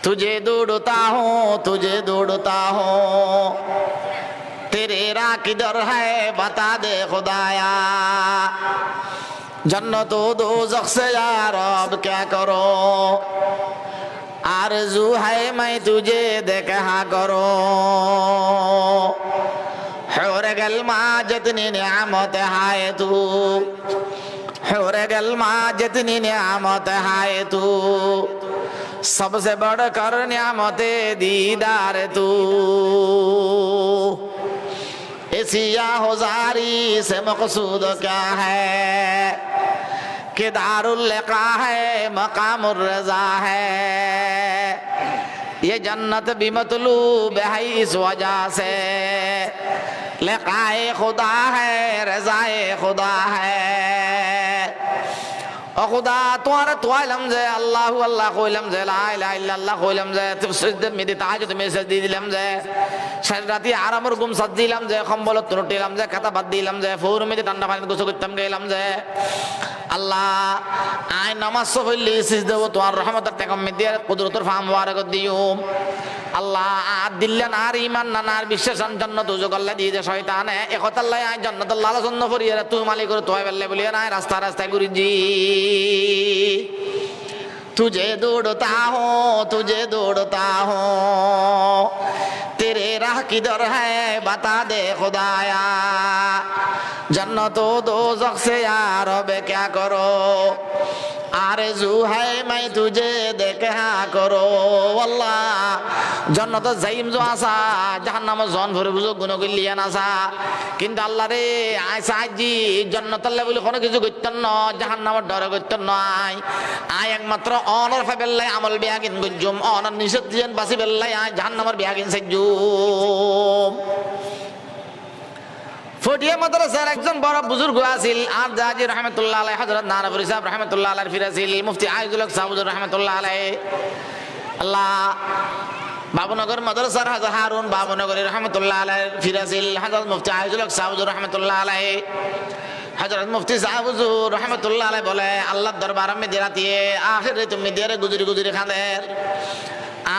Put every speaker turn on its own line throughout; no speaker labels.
तुझे ढूंढता हूँ तेरे राह किधर है बता दे खुदाया। जन्नत दोज़ख से यार अब क्या करो, आरज़ू है मैं तुझे देखा करो। हौरे गलमा जितनी नियामत है तू, हौरे गलमा जितनी नियामत है तू, सबसे बढ़कर नियामते दीदार तू। एसिया होजारी से मकसूद क्या है कि दारुल लिका है मकामुर रज़ा है। ये जन्नत भी मतलूब है इस वजह से, लिकाए खुदा है रज़ाए खुदा है। ओ खुदा तुम्हारा तो लम्ज़ है अल्लाह अल्लाह कोई लम्ज़ है, ला इलाहा इल्लल्लाह कोई लम्ज़ है, तुम सजदे में ताहज्जुद में सजदी लम्ज़ है, शरीराती आरामर गुम सज्जी लम्ज़ है, खम्बल तुरटी लम्ज़ है, खता बद्दी लम्ज़ है, फूर में ठंडा पानी गुस्सा कुत्तम के लम्ज़ है। अल्लाह आय नमाज सफली सिजदे वो तुम्हार रहमत तकम में दिया कुदरतुर फाम मुबारक दियो। अल्लाह दिल्ला नार ईमान नार विश्वासन जन्नत जो गल्ला दिए जे शयतान है एक अल्लाह आय जन्नत अल्लाह ला सुन्न फरिया तू मालिक और तोय बल्ले बोलिया ना रास्ता रास्ता गुरुजी। तुझे ढूंढता हूँ तेरे राह किधर है बता दे खुदाया। जन्नत दोज़ख से यार अब क्या करो, आरज़ू है मैं तुझे देखा करो। अल्लाह जन्नत जाइम जो आसा जहन्नाम जन भरे बुझो गुनो গিলিয়া নাসা কিন্তু আল্লাহ রে আইসা আজি জান্নাত আল্লাহ বলে কোনো কিছু করতেন না, জাহান্নামের ডরে করতেন না। আয় একমাত্র অনর ফাবেল্লাই আমল বিয়াগিন গুজুম অনর নিষেধ দিয়েন বাসি বেল্লাই আয় জাহান্নামের বিয়াগিন সাজুম। ফটিয়া মাদ্রাসার একজন বড় বুজুর্গ আছিল আর জাজি রহমাতুল্লাহ আলাইহি হযরত নানাপুরি সাহেব রহমাতুল্লাহ আলাইহি ফিরাছিল মুফতি আইজুল হক সাহুজুর রহমাতুল্লাহ আলাইহি। আল্লাহ বাবুনগর মাদ্রাসার হাজর হারুন বাবুনগরী রহমাতুল্লাহ আলাইহি ফিরাছিল হযরত মুফতি আইজুল হক সাহুজুর রহমাতুল্লাহ আলাইহি। হযরত মুফতি সাহুজুর রহমাতুল্লাহ আলাইহি বলে আল্লাহর দরবার মে দিরাতিয়ে আখিরে তুমি দিরে গুজরি গুজরি খাদের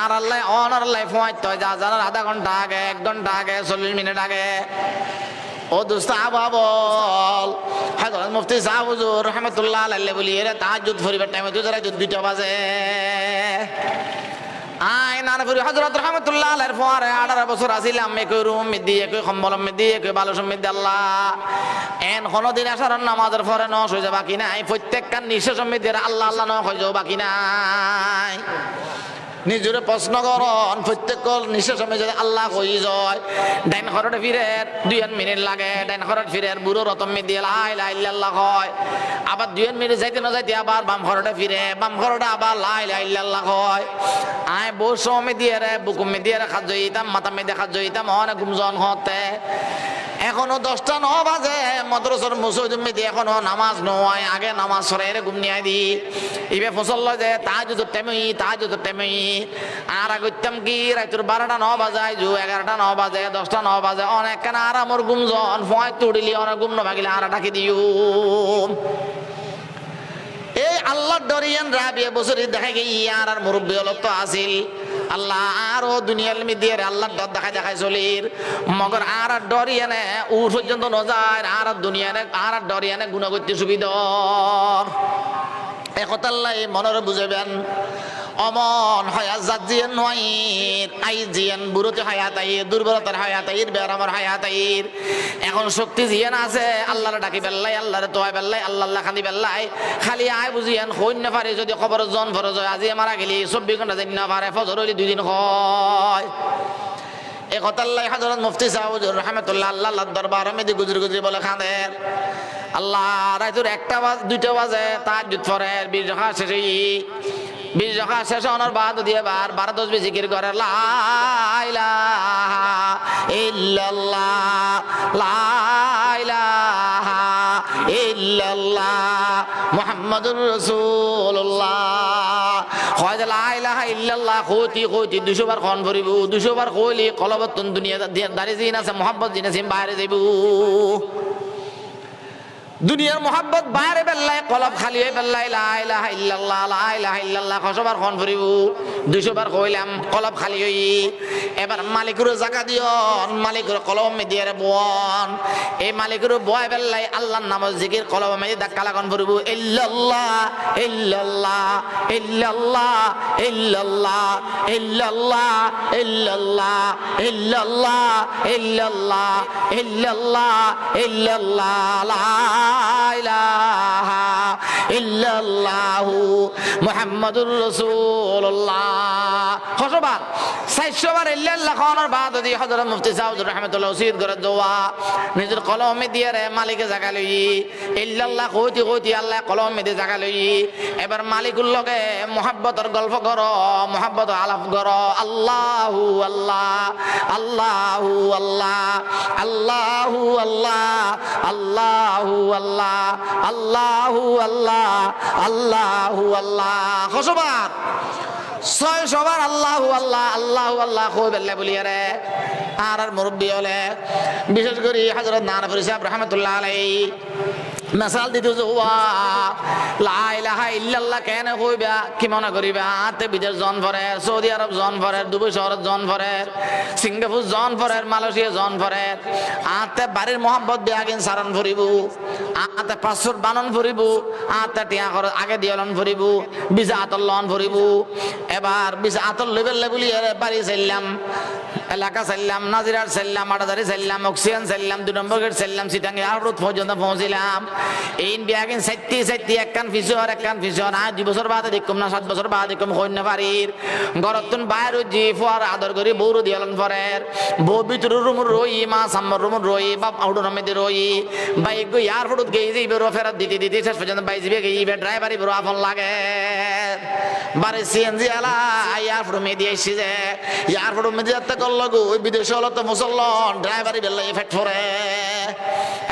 আর আল্লাহ অনর আল্লাহ ফোয়াইতো যা জানার আধা ঘন্টা আগে 1 ঘন্টা আগে 40 মিনিট আগে ও দোস্ত আবাবল হযরত মুফতি সাহুজুর রহমাতুল্লাহ আলাইহি বলি এরা তাহাজ্জুদ ফরিবার টাইমে তো যারা 2টা বাজে আয় নানাপুরি হযরত রহমাতুল্লাহ আলাইহির পরে 18 বছর আছিলাম একই রুম মে দিয়ে একই কম্বল মে দিয়ে একই বালুস মে দিয়ে। আল্লাহ এন কোনদিন আসার নামাজের পরে নশ হয়ে বাকি নাই, প্রত্যেকটা নিঃশ্বাস মে দিয়ে আল্লাহ আল্লাহ নশ হয়ে যাও বাকি নাই। নিজরে প্রশ্ন করন প্রত্যেক নিঃশ্বাস মে যদি আল্লাহ কই যায় ডাইন খরটে ফিরে 2 মিনিট লাগে, ডাইন খরট ফিরে বুড়ো রতম মে দিয়ে লা ইলাহা ইল্লাল্লাহ কয়, আবার 2 মিনিট যাইতে না যাইতে আবার বাম খরটে ফিরে বাম খরটে আবার লা ইলাহা ইল্লাল্লাহ কয়। আয় বসো মে দিয়ে রে বুকুম মে দিয়ে রে খাজ জইতাম মাথা মে দেখা জইতাম অনেক গুমজন হতে। এখনো 10টা 9 বাজে মাদ্রাসার মুসজিদ মে দিয়ে এখনো নামাজ নয়, আগে নামাজ সরাইরে ঘুম নিয়ে দি ইবে ফসল যে তাহাজ্জুদ টাইমই আর আগতাম কি রাতের 12টা 9 বাজায় জু 11টা 9 বাজে 10টা 9 বাজে অনেক কেন আরামর ঘুমজন ফয় তুড়িলি অনেক ঘুম না ভাগিলে আর ডাকি দিও। এই আল্লাহর ডরিয়ান রাবিয়া বছরে দেখা গই আর মুরব্বি হলো তো আসিল আল্লাহ আরো দুনিয়ার মধ্যে আল্লাহর ডর দেখাই চলির মগর আর ডরিয়ানে উ পর্যন্ত ন যায় আর দুনিয়ানে আর ডরিয়ানে গুনাহ করতে সুবিধা একতাল্লাহ মনের বুঝাবেন। অমন হায়াত জাজিয়ান নয়ির আই জিয়ান বুড়োতে হায়াত আইর দুর্বলতার হায়াত আইর বেরামর হায়াত আইর এখন শক্তি জিয়ান আছে আল্লাহর ডাকি বেল্লাই আল্লাহর তোয়া বেল্লাই আল্লাহ খালি বেল্লাই খালি আয় বুঝিয়ান হইন না পারে যদি খবর জন ফরজ হয় আজি মারা গেলি 24 ঘন্টা যাই না পারে ফজর হইলে 2 দিন হয়। একতাল্লাহ হযরত মুফতি সাহুজুর রহমাতুল্লাহ আল্লাহ দরবার মে গুজরি গুজরি বলে খাদের আল্লাহ রাতের 1টা 2টা বাজে তাহাজ্জুদ পড়ে 20 রাকাত শেষে 20 রাকাত শেষ হওয়ার বাদ দিয়ে বার 12-10 বে জিকির করে লা ইলাহা ইল্লাল্লাহ লা ইলাহা ইল্লাল্লাহ মুহাম্মাদুর রাসূলুল্লাহ হয় লা ইলাহা ইল্লাল্লাহ কইতি 200 বার কোন ভরিব 200 বার কইলি কলবতন দুনিয়া দাঁড়ি জিন আছে মোহাম্মদ জিন আছে বাইরে যাইব। দুনিয়ার মোহাব্বত বাইরে বেল্লাই কলব খালি হয়ে বেল্লাই লা ইলাহা ইল্লাল্লাহ লা ইলাহা ইল্লাল্লাহ 100 বার খন ফুরিব 200 বার কইলাম কলব খালি হই এবার মালিকের জায়গা দিও মালিকের কলব মে দিয়ে বন এই মালিকের বয় বেল্লাই আল্লাহর নাম জিকির কলব মে ধাক্কা লাগান ফুরিব ইল্লাল্লাহ ইল্লাল্লাহ ইল্লাল্লাহ ইল্লাল্লাহ ইল্লাল্লাহ ইল্লাল্লাহ ইল্লাল্লাহ ইল্লাল্লাহ ইল্লাল্লাহ ইল্লাল্লাহ লা ইলাহা ইল্লাল্লাহু মুহাম্মাদুর রাসূলুল্লাহ 100 বার 400 বার ইল্লাল্লাহ খানার বাদ দি হযরত মুফতি সাউদ রাহমাতুল্লাহ ওসিয়ত করে দোয়া নিজের কলমে দিয়ে রে মালিকে জায়গা লই ইল্লাল্লাহ কইতি কইতি আল্লাহ কলমে দিয়ে জায়গা লই এবার মালিকুল লগে মোহাব্বতের গল্প করো মোহাব্বত আলাপ করো আল্লাহু আল্লাহ আল্লাহু আল্লাহ আল্লাহু আল্লাহ আল্লাহু আল্লাহ আল্লাহু আল্লাহ আল্লাহু আল্লাহ 100 বার 600 বার আল্লাহু আল্লাহ আল্লাহু আল্লাহ কই বেল্লা বলিয়া রে আর মুরব্বি হলে বিশেষ করে হযরত নানাপুরি সাহেব রাহমাতুল্লাহ আলাইহি মিসাল দিতে যাওয়া লা ইলাহা ইল্লাল্লাহ কেন কইবা কি মনে করিবা আতে বিদেশ জন পরে সৌদি আরব জন পরে দুবাই শহর জন পরে সিঙ্গাপুর জন পরে মালয়েশিয়া জন পরে আতে বাড়ির মোহাব্বত বিয়াগিন সারণ ফুরিব আতে পাসপোর্ট বানন ফুরিব আতে টিয়া করে আগে দিয়লন ফুরিব ভিসা আতল লন ফুরিব এবার ভিসা আতল লেভেল লেবুলি বাড়ি চাইলাম এলাকা চাইলাম নাজিরার চাইলাম আটাদারি চাইলাম অক্সিজেন চাইলাম 2 নম্বর গেট চাইলাম সিটাং এয়ারপোর্ট পর্যন্ত পৌঁছিলাম এই বিয়াগিন সাইতি একখান ফিসর 2 বছর বাদে দেখুম না 7 বছর বাদে দেখুম কইনা পারির গরতুন বাইর জি ফর আদর করি বউরু দিয়লন পরের বউ ভিতর রুম রই মা সাম্মর রুম রই বাপ আউডো নমে রই বাইক গো এয়ারপোর্ট গই যাই বেরো ফেরত দিতে শেষ পর্যন্ত বাই জিবে গই ড্রাইভারি বড় আপন লাগে বারে সিএনজি আলা এয়ারপোর্ট মে দিয়ে এসে যে এয়ারপোর্ট মে যেতে করলো গো ওই বিদেশ হলো তো মুসলমান ড্রাইভারি বেলা এফেক্ট করে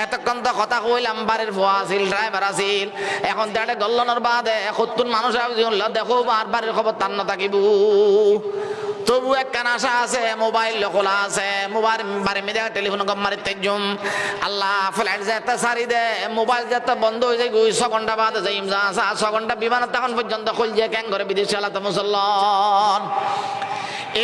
এতক্ষণ তো কথা কইলাম বাড়ির ভুয়া আছিল ড্রাইভার আছিল এখন দেড়ে গল্লনের বাদে 70 মানুষ দেখো আর বাড়ির খবর তার না থাকিব তবু একখান আশা আছে মোবাইল খোলা আছে মোবাইল বাড়ি মেয়ে টেলিফোন মারি তেজুম আল্লাহ ফ্লাইট যেতে সারি দে মোবাইল যেতে বন্ধ হয়ে যায় 6 ঘন্টা বাদে যাই 6 ঘন্টা বিমানত তখন পর্যন্ত খুল যে ক্যাং করে বিদেশে আলাদা মুসলমান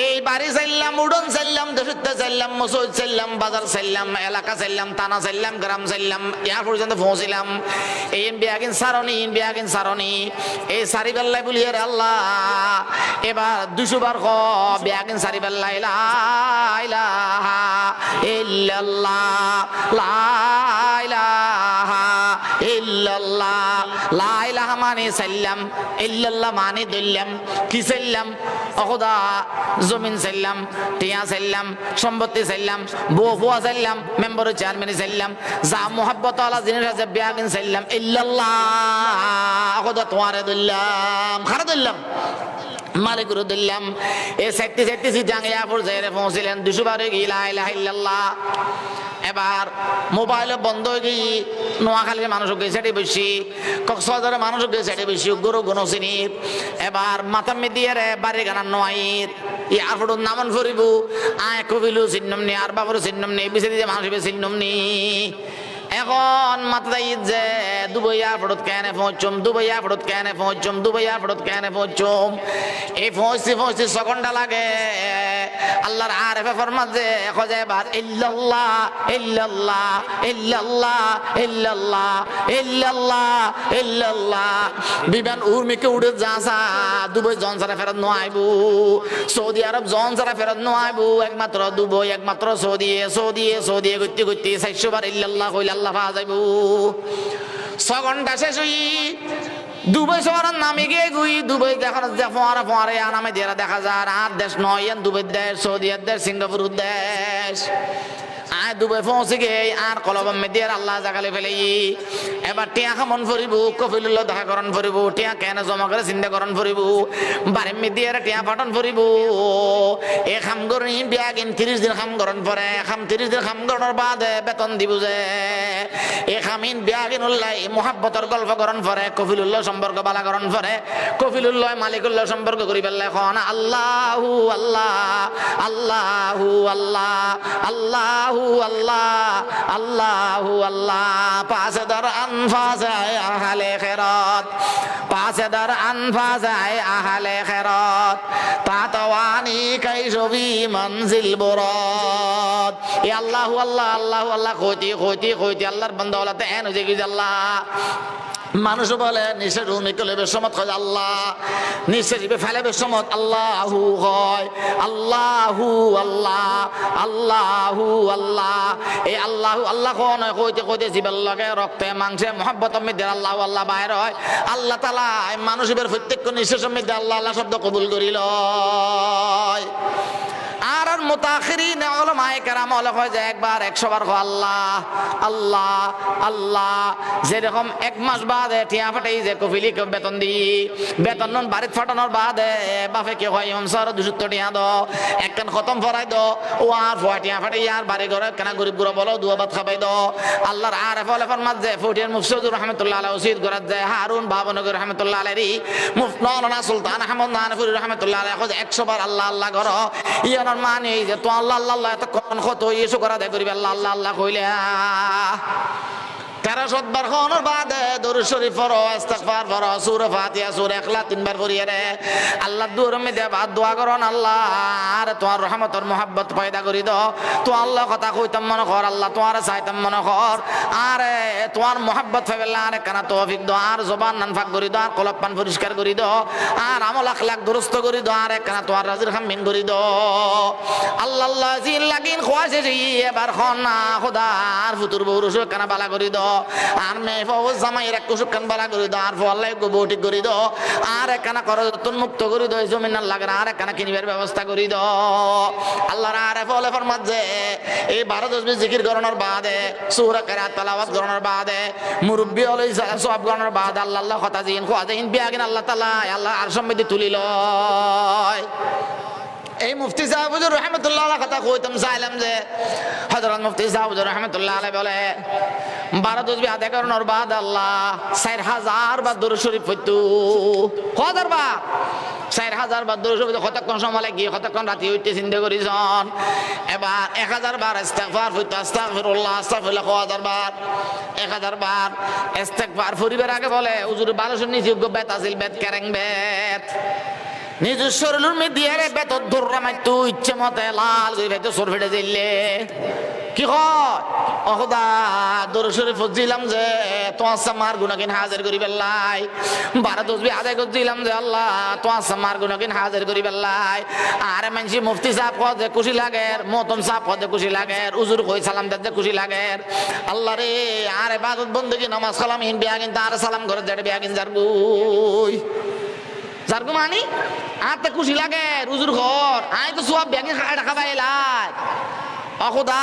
এই বাড়ি চাইলাম উড়ন চাইলাম দেশতে চাইলাম মসজিদ চাইলাম বাজার চাইলাম এলাকা চাইলাম থানা চাইলাম গ্রাম চাইলাম ইয়ার পর্যন্ত পৌঁছিলাম এই বিয়াগিন সারণি এই সারি বেল্লাই বলি রে আল্লাহ এবার 200 বার ক বিয়াগিন সারি বেল্লাই লা ইলাহা ইল্লাল্লাহ লা ইলাহা ইল্লাল্লাহ লা ইলাহা মানে চাইলাম ইল্লাল্লাহ মানে দিলাম কি চাইলাম খোদা জমিন চাইলাম টিয়া চাইলাম সম্পত্তি চাইলাম বউ ফুয়া চাইলাম মেম্বার চেয়ারম্যান চাইলাম যা মোহাব্বত আলা জিনিস আছে বিয়াগিন চাইলাম ইল্লাল্লাহ খোদা তোমারে দিলাম খারা দিলাম মালিকুর দিলাম এই সাইতে জাঙ্গিয়াপুর যাইরে পৌঁছিলেন 200 বার গই লা ইলাহা ইল্লাল্লাহ এবার মোবাইল বন্ধ হয়ে গই নোয়াখালীর মানুষ গেছে বেশি কক্সবাজারের মানুষ গেছে বেশি গরু গনসিনি এবার মাথা মিদিয়ে রে বাড়ি গানার নোয়াইর এয়ারপোর্ট নামন ফুরিব আয় কবিলু চিহ্নমনি আর বাবুর চিহ্নমনি বিছে দিয়ে মানুষ চিহ্নমনি এখন মাথায় যে দুবাই এয়ারপোর্ট কেন পৌঁছুম এই পৌঁছছি 6 ঘন্টা লাগে আল্লাহর আরেফে ফরমান যে খোঁজে বার ইল্লাল্লাহ ইল্লাল্লাহ ইল্লাল্লাহ ইল্লাল্লাহ ইল্লাল্লাহ ইল্লাল্লাহ বিমান উর্মিকে উড়ে যাসা দুবাই জন সারা ফেরত ন আইবু সৌদি আরব জন সারা ফেরত ন আইবু একমাত্র দুবাই একমাত্র সৌদি গতি 400 বার ইল্লাল্লাহ কইলা আল্লাহ পা যাইবো 6 ঘন্টা শেষ হই দুবাই শহরের নামে গিয়ে গুই দুবাই দেখার যে ফোয়ারে নামে দিয়ে দেখা যায় আর দেশ নয় দুবাই দেশ সৌদি দেশ সিঙ্গাপুর দেশ আয় দুবাই পৌঁছে গে আর কলবম মেদিয়ার আল্লাহ জাগালে ফেলে এবার টিয়া খামন ফুরিব কফিলুল্লাহ দেখা করণ ফুরিব টিয়া কেন জমা করে চিন্তা করণ ফুরিব বারে মেদিয়ার টিয়া পাঠন ফুরিব এ খাম করি বিয়াগিন 30 দিন খাম করণ পরে 30 দিন খাম করার বাদে বেতন দিব যে এ খামিন বিয়াগিন উল্লাহ মোহাব্বতর গল্প করণ পরে কফিলুল্লাহ সম্পর্ক বালা করণ পরে কফিলুল্লাহ মালিকুল্লাহ সম্পর্ক করি বেলা এখন আল্লাহু আল্লাহ আল্লাহু আল্লাহ আল্লাহু আল্লাহ আল্লাহু আল্লাহ পাশে ধর আনফাসায় আহলে খেরাত পাশে ধর আনফাসায় আহলে খেরাত তাতাওয়ানি কাইসবি মনজিল বরাত এ আল্লাহু আল্লাহ আল্লাহু আল্লাহ কইতি আল্লাহর বান্দা ওলাতে এন হয়ে গেছে আল্লাহ মানুষ বলে নিঃশ্বাস নিকলে বেসমত হয় আল্লাহ নিঃশ্বাস ফেলে বেসমত আল্লাহু হয় আল্লাহু আল্লাহ আল্লাহু আল্লাহ এই আল্লাহু আল্লাহ নয় কইতে জীবের লগে রক্তে মাংসে মহব্বত মধ্যে আল্লাহু আল্লাহ বাইর হয় আল্লাহ তাআলা মানুষের প্রত্যেক নিঃশ্বাসের মধ্যে আল্লাহ আল্লাহ শব্দ কবুল করিল আর মুতাখিরিন উলামায়ে কেরাম হয় যে একবার 100 বার আল্লাহ আল্লাহ আল্লাহ যেরকম এক মাস বাদে টিয়া ফাটাই যে কফিলি বেতন দি বেতন নন বাড়িতে ফাটানোর বাদে বাপে কে হয় ইমাম 270 টিয়া দাও একখান খতম ফরাই দাও ও আর টিয়া ফাটাই আর বাড়ি ঘরে কেন গরিব গুলো বলো দুয়া ভাত খাবাই দাও আল্লাহর আরেফ আলেফার মাঝে ফটিয়ার মুফসিদুর রহমাতুল্লাহ আলাইহি ওসিদ করাত যায় হারুন বাবনগর রহমাতুল্লাহ আলাইহি মুফতি সুলতান আহমদ নানফুরি রহমাতুল্লাহ আলাইহি 100 বার আল্লাহ আল্লাহ করো ইয়ানোর মানে এই যে তো আল্লাহ আল্লাহ এত কোন কত ইসু করা দেয় করিবে আল্লাহ আল্লাহ আল্লাহ কইলে 1300 বার খাওয়ানোর বাদে দরুদ শরীফ পড়ো ইস্তিগফার পড়ো সূরা ফাতিহা সূরা ইখলাস 3 বার পড়িয়ে রে আল্লাহ দুয়ার মধ্যে বাদ দোয়া করন আল্লাহ আর তোমার রহমতের মোহাব্বত পয়দা করি দাও তো আল্লাহ কথা কইতাম মনে কর আল্লাহ তোমার চাইতাম মনে কর আরে তোমার মোহাব্বত পাইবেলা আরে কানা তৌফিক দাও আর জবান নানফাক করি দাও আর কলব পান পরিষ্কার করি দাও আর আমল আখলাক দুরুস্ত করি দাও আরে কানা তোমার রাজির খামিন করি দাও আল্লাহ আল্লাহ জিন লাগিন খোয়াছে এবার খন না খোদার ফুতুর বউরুস কানা বালা করি দাও আর মেয়ে ফৌজ জামাইয়ের এক কুসুক কান বালা করে দাও আর ফল্লাই বউটি করে দাও আর একখানা করতন মুক্ত করে দাও জমিন লাগে আর একখানা কিনিবার ব্যবস্থা করে দাও আল্লাহর আরে ফলে ফরমাচ্ছে এই 12-20 জিকির করানোর বাদে সূরা কিরাত তেলাওয়াত করানোর বাদে মুরব্বি হলে সব করানোর বাদে আল্লাহ আল্লাহ কথা জিন খোয়াজিন বিয়াগিন আল্লাহ তাআলা আল্লাহ আর সম্মিতি তুলিল এই মুফতি সাহেব রহমতুল্লাহ আলাইহি কথা কইতাম চাইলাম যে হযরত মুফতি সাহেব রহমতুল্লাহ আলাইহি বলে 12 আদায় করানোর বাদ আল্লাহ 4000 বার দরুদ শরীফ পড়তো 1000 বার 4000 বার দরুদ শরীফ কতক্ষণ সময় লাগে কতক্ষণ রাতি হইতে চিন্তা করিছন এবার 1000 বার ইস্তিগফার পড়তো আস্তাগফিরুল্লাহ আস্তাগফিরুল্লাহ 1000 বার 1000 বার ইস্তিগফার পড়িবার আগে বলে হুজুর ভালো শুনি যোগ্য বেত আছিল বেত কেরেং বেত নিজের শরীরের মধ্যে বেত ধরে মাইতো ইচ্ছে মতে লাল করে ভাইতো সর ফেটে দিলে কি হয় অহদা দরুদ শরীফ পড়ছিলাম যে তোমার সামার গুনাহকিন হাজির করি বেল্লাই 12 আদায় করছিলাম যে আল্লাহ তোমার সামার গুনাহকিন হাজির করি বেল্লাই আরে মানসি মুফতি সাহেব কয় যে খুশি লাগে মতম সাহেব কয় যে খুশি লাগে হুজুর কই সালাম দিতে খুশি লাগে আল্লাহ রে আরে ইবাদত বندگی নামাজ কালাম হিন বিয়াগিন তার সালাম করে জেড বিয়াগিন জারগুই জারগু মানি আতে খুশি লাগে হুজুর ঘর আই তো সব বিয়াগিন টাকা পাইলাই অখুদা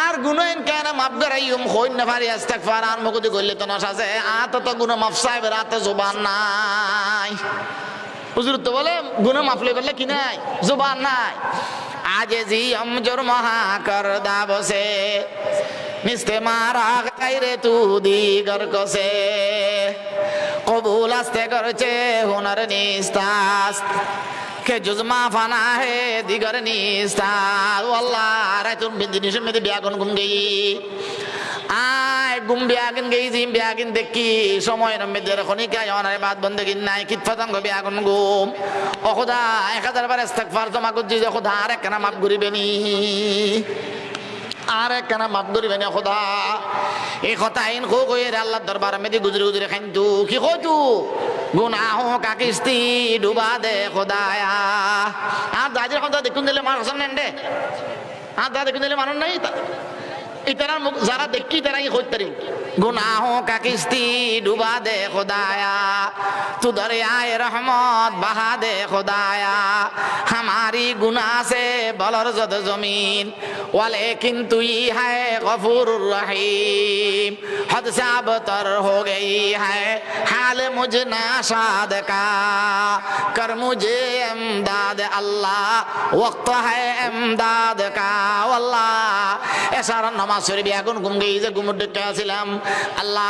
আর গুনাহ কেন মাফ করাইম হইন না পারি ইস্তিগফার আর মকুদি কইলে তো নস আছে আত তো গুনাহ মাফ সাহেব রাতে জবান নাই হুজুর তো বলে গুনাহ মাফ লই বললে কি নাই জবান নাই আজে জি हम जुर्म कर दाब से मिस्ते मारा गायरे तू दीगर को से कबूल आस्ते करचे हुनर निस्तास के जुजमा फना है दिगर निस्तास वल्लाह रे तुम बिंदिनिश में बियागन गुम गई আয় গুম বিয়াগিন গেইজিম বিয়াগিন দেখি সময়ের মধ্যে খনিকা অনারে বাদ বندگی নাই কিত পতঙ্গ বিয়াগন গুম ও খোদা 1000 বার ইস্তিগফার জমা করছি যে খোদা আরে কেন মাফ করিবেনি আরে কেন মাফ করিবেনি খোদা এই কথা আইন কো কইরে আল্লাহর দরবার মধ্যে গুজরে খাইতু কি কইতু গুনাহোं का किस्ती डुबा दे खुदाया আর দাদির কথা দেখুন দিলে মার হাসান নেন দে আর দাদি দেখুন দিলে মানুষ নাই इतना जरा देखी तरह ही खोज तरी गुनाहों का किस्ती डुबा दे खुदाया तू दरियाए रहमत बहा दे खुदाया हमारी गुनाह से बलरजद जमीन वलेकिन तू ही है गफूर रहीम हद से अबतर हो गई है हाल मुझ नाशाद का कर मुझे इमदाद अल्लाह वक्त है इमदाद का वल्लाह ऐसा নামাজ পড়বি এখন ঘুম গেই যে ঘুমুর ডেকে আসিলাম আল্লাহ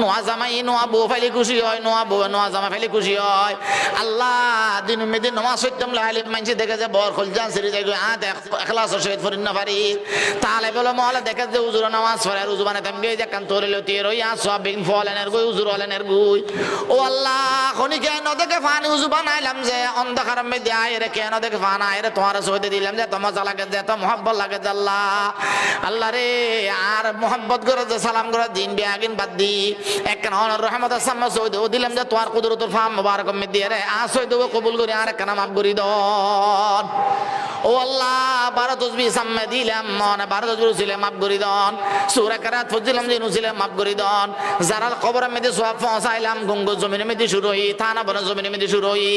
নোয়া জামাই নোয়া বউ ফেলি খুশি হয় নোয়া বউ নোয়া জামা ফেলি খুশি হয় আল্লাহ দিন মেদি নামাজ পড়তাম লাইলে মানছি দেখে যে বর খলজান সিরি যাই এখলাস শহীদ ফরিন না পারি তাহলে বলে মহলে দেখে যে উজুর নামাজ পড়ে উজু বানাতাম গিয়ে যে কান তোরে লতি রইয়া সব বিন ফলেনের গুই উজুর হলেনের গুই ও আল্লাহ খনিকে ন দেখে ফানি উজু বানাইলাম যে অন্ধকার মধ্যে আয় রে কেন দেখে ফানা আয় রে তোমার সইতে দিলাম যে তোমার লাগে যে এত মহব্বত লাগে যে আল্লাহ আল্লাহ রে আর মহব্বত করে যে সালাম করে দিন বিয়াগিন বাদ দি একখান হনর রহমত সাম্মা সইতে ও দিলাম যে তোমার কুদরতুল ফাম মুবারক মধ্যে রে আ সইতে কবুল করে আর একখানা মাফ করি দন ও আল্লাহ 12 তসবিহ সাম্মা দিলাম মনে 12 তসবিহ ছিল মাফ করি দন সূরা কারাত ফজিলাম যে ছিল মাফ করি দন জারাল কবর মধ্যে সওয়াব পৌঁছাইলাম গঙ্গো জমিনের মধ্যে শুরু হই থানা বড় জমিনের মধ্যে শুরু হই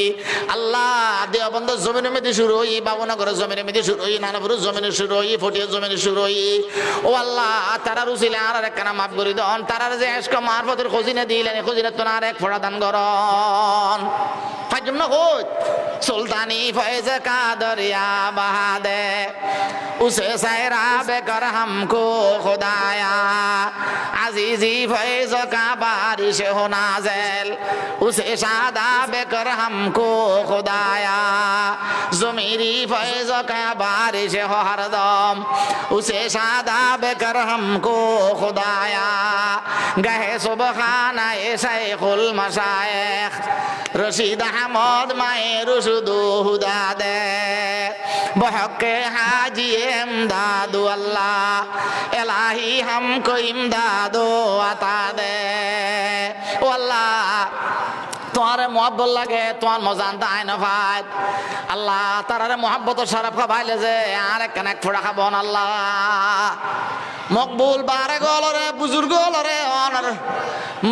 আল্লাহ দেওবন্দ জমিনের মধ্যে শুরু হই বাবনগর জমিনের মধ্যে শুরু হই নানাপুর জমিনে শুরু হই ফটিয়া জমিনে শুরু হই ও আল্লাহ তারা রুসিলে আর একখানা মাফ করি দন তারার যে এশক মারফতের খজিনা দিলেন খজিনা তো আর এক ফোড়া দান করন ফাজম না কই সুলতানি ফয়েজ কাদরিয়া বাহাদে उसे सैराब कर हमको खुदाया अजीजी फैज का बारिश हो नाज़िल उसे शादाब कर हमको खुदाया ज़मीरी फैज का बारिश हो हरदम उसे शादाब कर हमको खुदाया गहे सुबहाना ए शैखुल मशाइख रशीद अहमद माए रुशदो हुदा दे बहके हाजी इमदादो अल्लाह इलाही हमको इमदादो अता दे ओ अल्लाह তোমারে মোহাব্বত লাগে তোমার মজান দায় না ভাই আল্লাহ তারারে মোহাব্বত শরাফ খাবাইলে যে আর একখান এক ফোড়া খাবো আল্লাহ মকবুল বারে গলরে বুজুর্গ গলরে অনার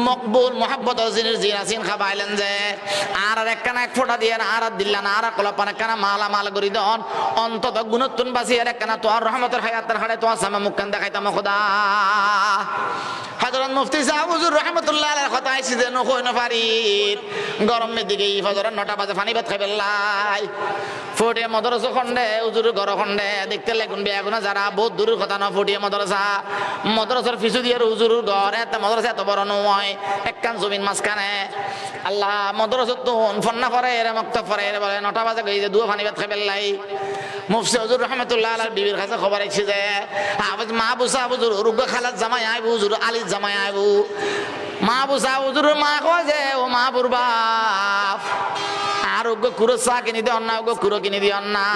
মকবুল মোহাব্বত জিনিস জিনাসিন খাবাইলেন যে আর একখান এক ফোড়া দিয়ে আর দিল্লান আর কলপান একখানা মালা মাল করি দন অন্তত গুণতুন বাসি আর একখানা তোর রহমতের হায়াতের হাড়ে তোমার সামনে মুখখান দেখাইতাম খোদা হযরত মুফতি সাহেব হুজুর রাহমাতুল্লাহ আলাইহি কথা আইছি যে নকই না পারি গরমের দিকে ফজরের 9টা বাজে পানি ভাত খাইবে লাই ফটিয়া মাদ্রাসা খন্ডে হুজুর ঘর খন্ডে দেখতে লাগুন বেগুনা যারা বহুত দূরের কথা না ফটিয়া মাদ্রাসার পিছু দিয়ে হুজুর ঘর এত মাদ্রাসা এত বড় নয় একখান জমিন মাঝখানে আল্লাহ মাদ্রাসা তো ফন্না পরে এর মক্ত পরে বলে 9টা বাজে গই যে দুয়া পানি ভাত খাইবে লাই মুফতি হুজুর রাহমাতুল্লাহ আলাইহি বিবির কাছে খবর আইছে যে আবাজ মাহবুব সাহেব হুজুর রুগা খালাত জামাই আইবু হুজুর আলী জামাই আইবু মাহবুব সাহেব হুজুর মা কয় যে ও মাহবুর বাপ আর ওগো কুরো চা কিনি দিও না ওগো কুরো কিনি দিও না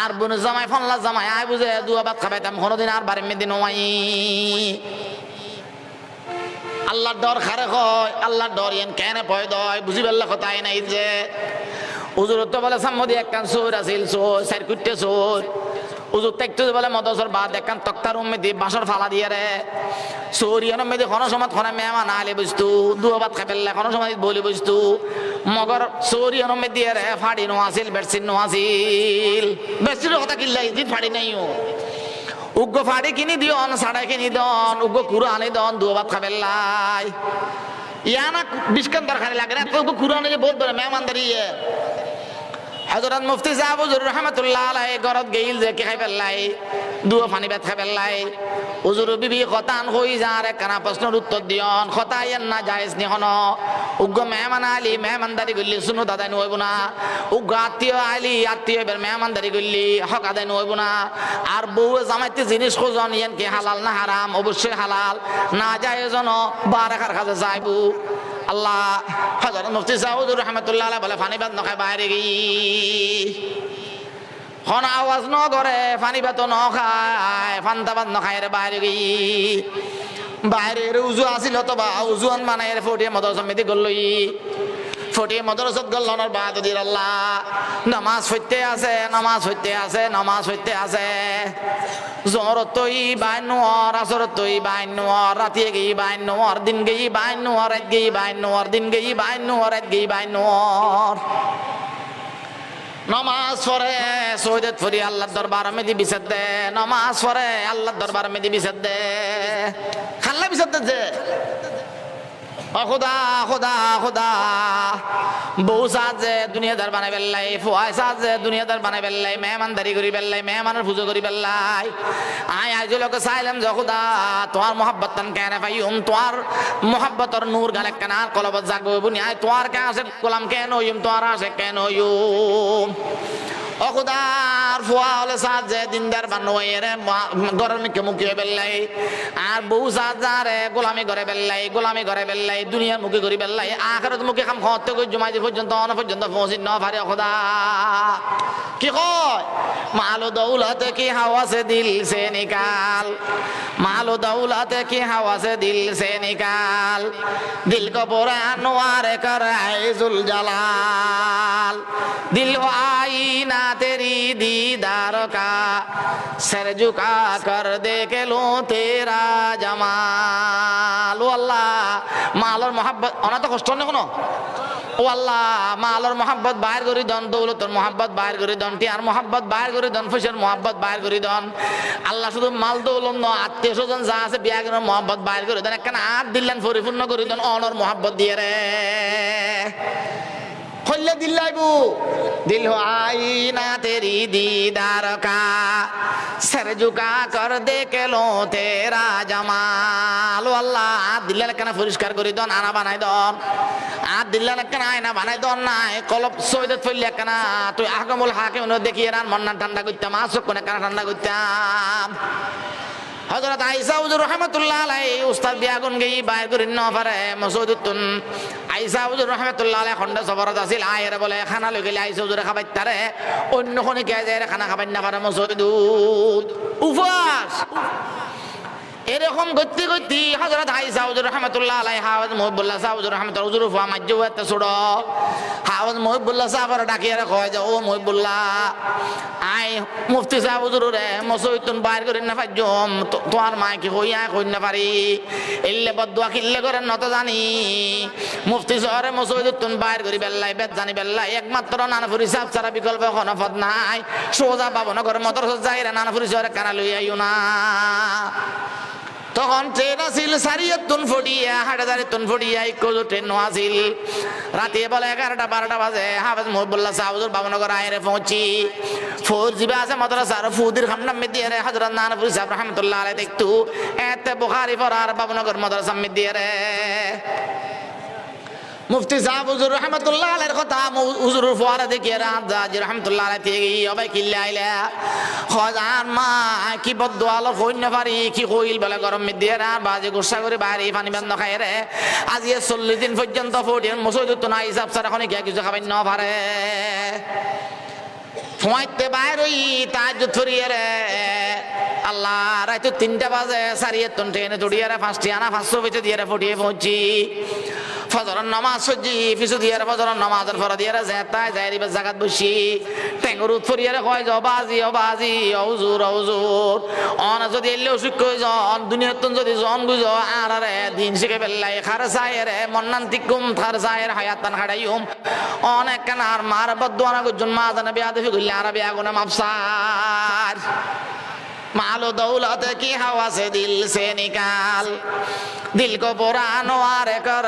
আর বোন জামাই ফনলা জামাই আইবু যে দুয়া ভাত খাইতাম কোনদিন আর বাড়ি মেদিন নয় আল্লাহর ডর খারে কয় আল্লাহর ডর এন কেন ভয় দয় বুঝি পারলা কথাই নাই যে হুজুর তো বলে সাম্মদি একখান চোর আছিল চোর চার কুটে চোর হুজুর দেখতে বলে মদসর বাদ একখান তক্তার উম্মেদি বাঁশর ফালা দিয়ে রে চোরিয়ান মেদি কোনো সময় খনে মেহমান আলে বুঝতু দুয়াবাদ খাইলে কোনো সময় বলি বুঝতু মগর চোরিয়ান মেদি রে ফাড়ি নো আছিল বেডশিট নো আছিল বেডশিটের কথা কিল্লাই দি ফাড়ি নাইও উগ্র ফাড়ি কিনি দিওন সাড়াই কিনি দন উগ্র কুরো আনি দন দুয়াবাদ খাবেলাই ইয়ানা বিস্কান্দার খানি লাগে না তো কুরো আনি যে বহুত বড় মেহমানদারি হযরত মুফতি সাহেব হুজুর রাহমাতুল্লাহ আলাইহি গরত গইল যে কি খাইবেলাই দুয়া পানি ভাত খাইবেলাই হুজুর বিবি খতান হই যারে কানা প্রশ্নের উত্তর দিয়ন খতায়েন না জায়েজ নি হন উগ্র মেহমান আলী মেহমানদারি গল্লি শুনো দাদা নইব না উগ্র আত্মীয় আলী আত্মীয় বের মেহমানদারি গল্লি হক আদায় নইব না আর বউ জামাইতে জিনিস খোঁজন ইয়ান কি হালাল না হারাম অবশ্যই হালাল না জায়েজ ন বারাকার কাছে যাইবু আল্লাহ হযরত মুফতি সাহেব হুজুর রাহমাতুল্লাহ আলাইহি বলে পানি ভাত ন খাই বাইরে গই হন আওয়াজ ন করে পানি ভাত ন খায় ফান্তা ভাত ন খায় রে বাইরে গই বাইরে উজু আসিল তো বা উজুন মানে ফটিয়া মাদ্রাসা মেদি গলই ফটিয়া মাদ্রাসাত গলনার বাদ দির আল্লাহ নামাজ পড়তে আছে নামাজ পড়তে আছে নামাজ পড়তে আছে জোহরত তৈ বাইনোর আসরত তৈ বাইনোর রাতে গই বাইনোর দিন গই বাইনোর রাত গই বাইনোর দিন গই বাইনোর রাত গই বাইনোর নামাজ পড়ে সৈয়দত ফরি আল্লাহর দরবার মে দি বিসাদ দে নামাজ পড়ে আল্লাহর দরবার মে দি বিসাদ দে খাল্লা বিসাদ দে ও খুদা খুদা খুদা বউ সাজে দুনিয়াদার বানাই বেল্লাই, ফুয়াই সাজে দুনিয়াদার বানাই বেল্লাই, মেহমানদারি করি বেল্লাই, মেহমানের পুজো করি বেল্লাই। আয় আজ লোকে চাইলাম যে খুদা তোমার মোহাব্বত তান কেন পাইম, তোমার মোহাব্বতর নূর গালে কেন কলবত জাগবো বুনি, আয় তোমার কে আসে গোলাম কেন হইম, তোমার আসে কেন হইম। ও খুদার ফুয়া হলে সাজে দিনদার বানোয় রে গরম মুখে বেল্লাই, আর বউ সাজারে গোলামি করে বেল্লাই, গোলামি করে বেল্লাই, দুনিয়ার মুখে করি বেল্লাই, আখেরাত মুখে খাম খতে কই জমাই পর্যন্ত অন পর্যন্ত পৌঁছি ন পারে। খুদা কি কয় মালো দৌলতে কি হাওয়া সে দিল সে নিকাল, মালো দৌলতে কি হাওয়া সে দিল সে নিকাল, দিল को पुरानवार कर जुल जलाल, दिल हो आईना तेरी दीदार का, सर झुका कर देख लो तेरा जमाल। ও আল্লাহ মালর মোহাব্বত অনা তো কষ্ট নেই কোনো। ও আল্লাহ মালর মোহাব্বত বাইর করি দন, দৌলতর মোহাব্বত বাইর করি দন, টিয়ার মোহাব্বত বাইর করি দন, ফুসের মোহাব্বত বাইর করি দন। আল্লাহ শুধু মাল দৌলত ন আত্মীয় স্বজন যা আছে বিয়াগের মোহাব্বত বাইর করে দেন, একখানে আট দিলেন পরিপূর্ণ করে দেন অনর মোহাব্বত দিয়ে রে খল্লে দিল লাইবু। दिल हो आईना तेरी दीदार का, सर झुका कर देख लो तेरा जमाल। ও আল্লাহ দিল্লা কেন পরিষ্কার করে দন, আনা বানাই দন, আর দিল্লা কেন আয়না বানাই দন নাই, কলব সৈয়দ ফইল্লা কেন তুই আহকামুল হাকিম দেখিয়ে রান মন্না ঠান্ডা করতাম, আসক কোনে কেন ঠান্ডা করতাম। হযরত আয়েশা হুজুর রাহমাতুল্লাহ আলাইহি উস্তাদ বিয়াগুন গই বাইর করিন ন পারে মসউদুতুন। আয়েশা হুজুর রাহমাতুল্লাহ আলাইহি খন্ড সবরত আছিল, আয়ের বলে খানা লই গেলে আয়েশা হুজুরে খাবাই তারে, অন্য কোনে কে যায় খানা খাবাই না পারে মসউদুত উপবাস। এরকম করতে করতে হযরত আয়েশা হুজুর রাহমাতুল্লাহ আলাইহি হাওয়াজ মুহিবুল্লাহ সাহেব হুজুর রাহমাতুল্লাহ হুজুর ফুয়া মাজ্জুয়াতে ছড় হাওয়াজ মুহিবুল্লাহ সাহেবের ডাকিয়ে কয় যে ও মুহিবুল্লাহ আই মুফতি সাহেব হুজুর রে মসউদুন বাইর করেন না পাইজম, তোমার মা কি হইয়া কই না পারি, এলে বদুয়া কিল্লে করেন নত জানি, মুফতি শহরে মসউদুন বাইর করি বেল্লাই বেদ জানি বেল্লাই, একমাত্র নানাপুরি সাহেব ছাড়া বিকল্প কোনো পথ নাই, সোজা বাবনগর মতর যাইরা নানাপুরি শহরে কানা লই আইও না। তখন ট্রেন আছিল সারিয়তুন ফড়িয়া হাটাদারিতুন ফড়িয়া ইকোজো ট্রেন আছিল, রাতে বলে 11টা 12টা বাজে হাফেজ মুহিবুল্লাহ সাহেব হুজুর বাবনগর আইরে পৌঁছি, ফৌর জিবা আছে মাদ্রাসার ফুদির খামনা মিদিয়ে রে হযরত নানাপুরি সাহেব রাহমাতুল্লাহ আলাইহি দেখতু এতে বুখারী পড়ার বাবনগর মাদ্রাসা মিদিয়ে রে মুফতি সাহেব হুজুর রাহমাতুল্লাহ আলাইহির কথা হুজুর ফুয়ারা দেখিয়ে রাজি রাহমাতুল্লাহ আলাইহি থেকে অবাই কিল্লা আইলা খজান মা কি বদদুয়া ল কই না পারি, কি কইল বলে গরম মিদিয়ে আর বাজে গুসা করে বাইরে পানি বন্ধ খায় রে, আজি 40 দিন পর্যন্ত ফোডিয়ান মসউদুত না হিসাব ছাড়া কোনে কি কিছু খাবেন না পারে। ফুয়াইতে বাইর হই তাহাজ্জুদ ফরিয়ে রে আল্লাহ রাইতো 3টা বাজে সারিয়তুন ট্রেনে তুড়িয়ে রে 5টি আনা 500 বেচে দিয়ে রে ফটিয়ে পৌঁছি, ফজরের নামাজ সজি ফিসু দিয়ে ফজরের নামাজের ফরা দিয়ে যেতায় যাইরি জাগাত বসি টেঙ্গুর উৎফরিয়ে কয় যে অবাজি অবাজি হুজুর হুজুর অন যদি এলে অসুখ কই জন দুনিয়ার তুন যদি জন বুঝ আর রে দিন শিখে ফেললাই খার সায়েরে মন্নান্তিকুম খার সায়ের হায়াতান খাড়াইম অনেক কানার মার বদুয়ানা গুজন মা জানা বিয়া দেখি গইলে আর বিয়া গুনা মাফসার। मालो दौलत की हवा से दिल से निकाल, दिल को पुरानवार कर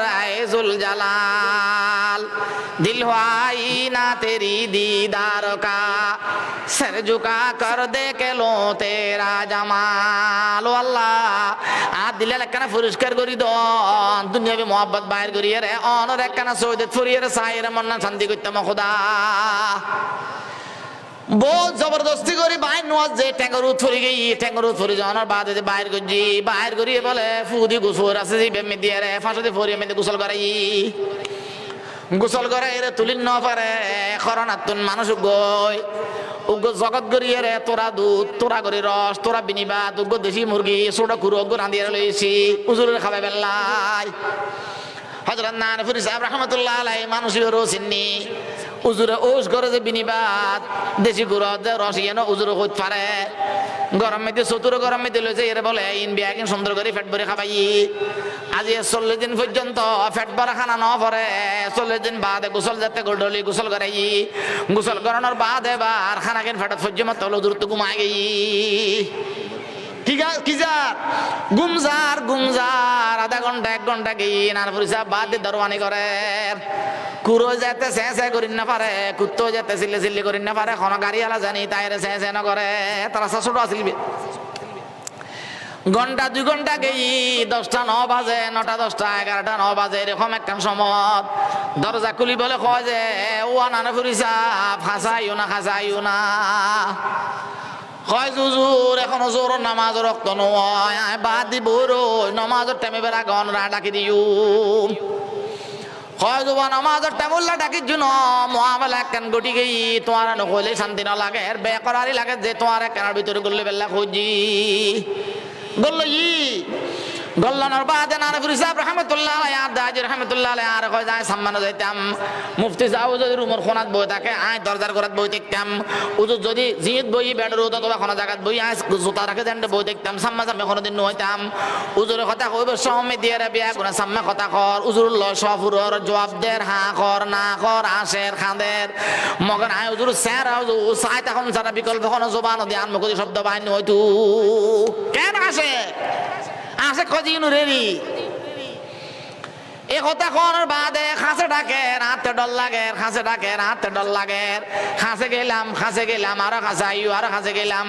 जुल जलाल, दिल हो आईना तेरी दीदार का, सर झुका कर देख लो तेरा जमाल। ও আল্লাহ আর দিলে একখানা পুরস্কার করি দন, দুনিয়াবি মোহাব্বত বাইর করিয়ে রে অনর একখানা সৈয়দ ফুরিয়ে রে সাইরে মন্না শান্তি করতাম খোদা। बहुत जबरदस्ती करी बाहर नवाज जे टैंकर उठरी गई टैंकर उठरी जानार बाद जे बाहर गजी बाहर करिए बोले फुदी गुसुर আছে জি বেমে দিয়ে রে ফাঁসতে ফরিয়ে মেতে গোসল করাই রে তুলিন ন পারে খরনাতুন মানুষ গই উগো জগৎ গরিয়ে রে তোরা দুধ তোরা গরি রস তোরা বিনিবাদ উগো দেশি মুরগি ছোট কুরু উগো রাঁধিয়ে লইছি হুজুরের খাবে বেল্লাই। হযরত নানপুরি সাহেব রাহমাতুল্লাহ আলাইহি মানুষের রসিননি উজুরে ওস করে যে বিনিবাদ দেশি গুড় রসিয়ানো উজুরে হইতে পারে গরম মেতে চতুর গরম মেতে লইছে এর বলে ইন বিয়াকিন সুন্দর করে পেট ভরে খাবাই। আজি 40 দিন পর্যন্ত পেট ভরা খানা ন পরে 40 দিন বাদে গোসল যাতে গোডলি গোসল করাই গোসল করানোর বাদে এবার খানা কেন পেট পর্যন্ত তলো দূরত্ব ঘুমাই গই কি যার গুমজার আধা ঘন্টা 1 ঘন্টা গিয়ে আর পরিসা বাদ দিয়ে দরওয়ানি করে কুরো যেতে সে করিন না পারে কুত্তো যেতে চিল্লি করিন না পারে কোনো গাড়িওয়ালা জানি তাইরে সে না করে তারা ছোট আসিলবে ঘন্টা 2 ঘন্টা গেই 10টা 9 বাজে 9টা 10টা 11টা 9 বাজে এরকম একটা সময় দরজা খুলি বলে কয় যে ও আনানে ফুরিসা ফাঁসাইও না কয় হুজুর এখনো জোর নামাজ রক্ত নয় বাদ দিব নমাজের টাইমে বেড়া গন ডাকি দিও কয় যুবা নমাজের টাইমুল্লা ডাকির জন্য মহামেলা কেন গটি গই তোমার নকলে শান্তি না লাগে বেকরারি লাগে যে তোমার কেনার ভিতরে গল্লে বেলা খুঁজি বললো গল্লানোর বাদে নানা ফুরি সাহেব রহমতুল্লাহ আর দাজি রহমতুল্লাহ আর কয় যায় সাম্মানো যাইতাম মুফতি সাহেব যদি রুমের খোনাত বই থাকে আয় দরজার করাত বই দেখতাম উজুর যদি জিত বই বেডের অথবা কোনো জায়গাত বই আয় জুতা রাখে জানতে বই দেখতাম সাম্মা সাম্মে কোনোদিন নইতাম উজুরের কথা কইব সমে দিয়ে বিয়া কোন সাম্মা কথা কর উজুর ল সফুরর জবাব দের হা কর না কর আসের খাঁদের মগন আয় উজুর স্যার সাই তখন সারা বিকল্প কোনো জবান দিয়ে আনমুখ শব্দ বাহিনী হইতু কেন আসে কজিনু রেডি এ কথা কোনের বাদে খাসে ডাকে রাতে ডল লাগে খাসে ডাকে রাতে ডল লাগে খাসে গেলাম আরো খাসে গেলাম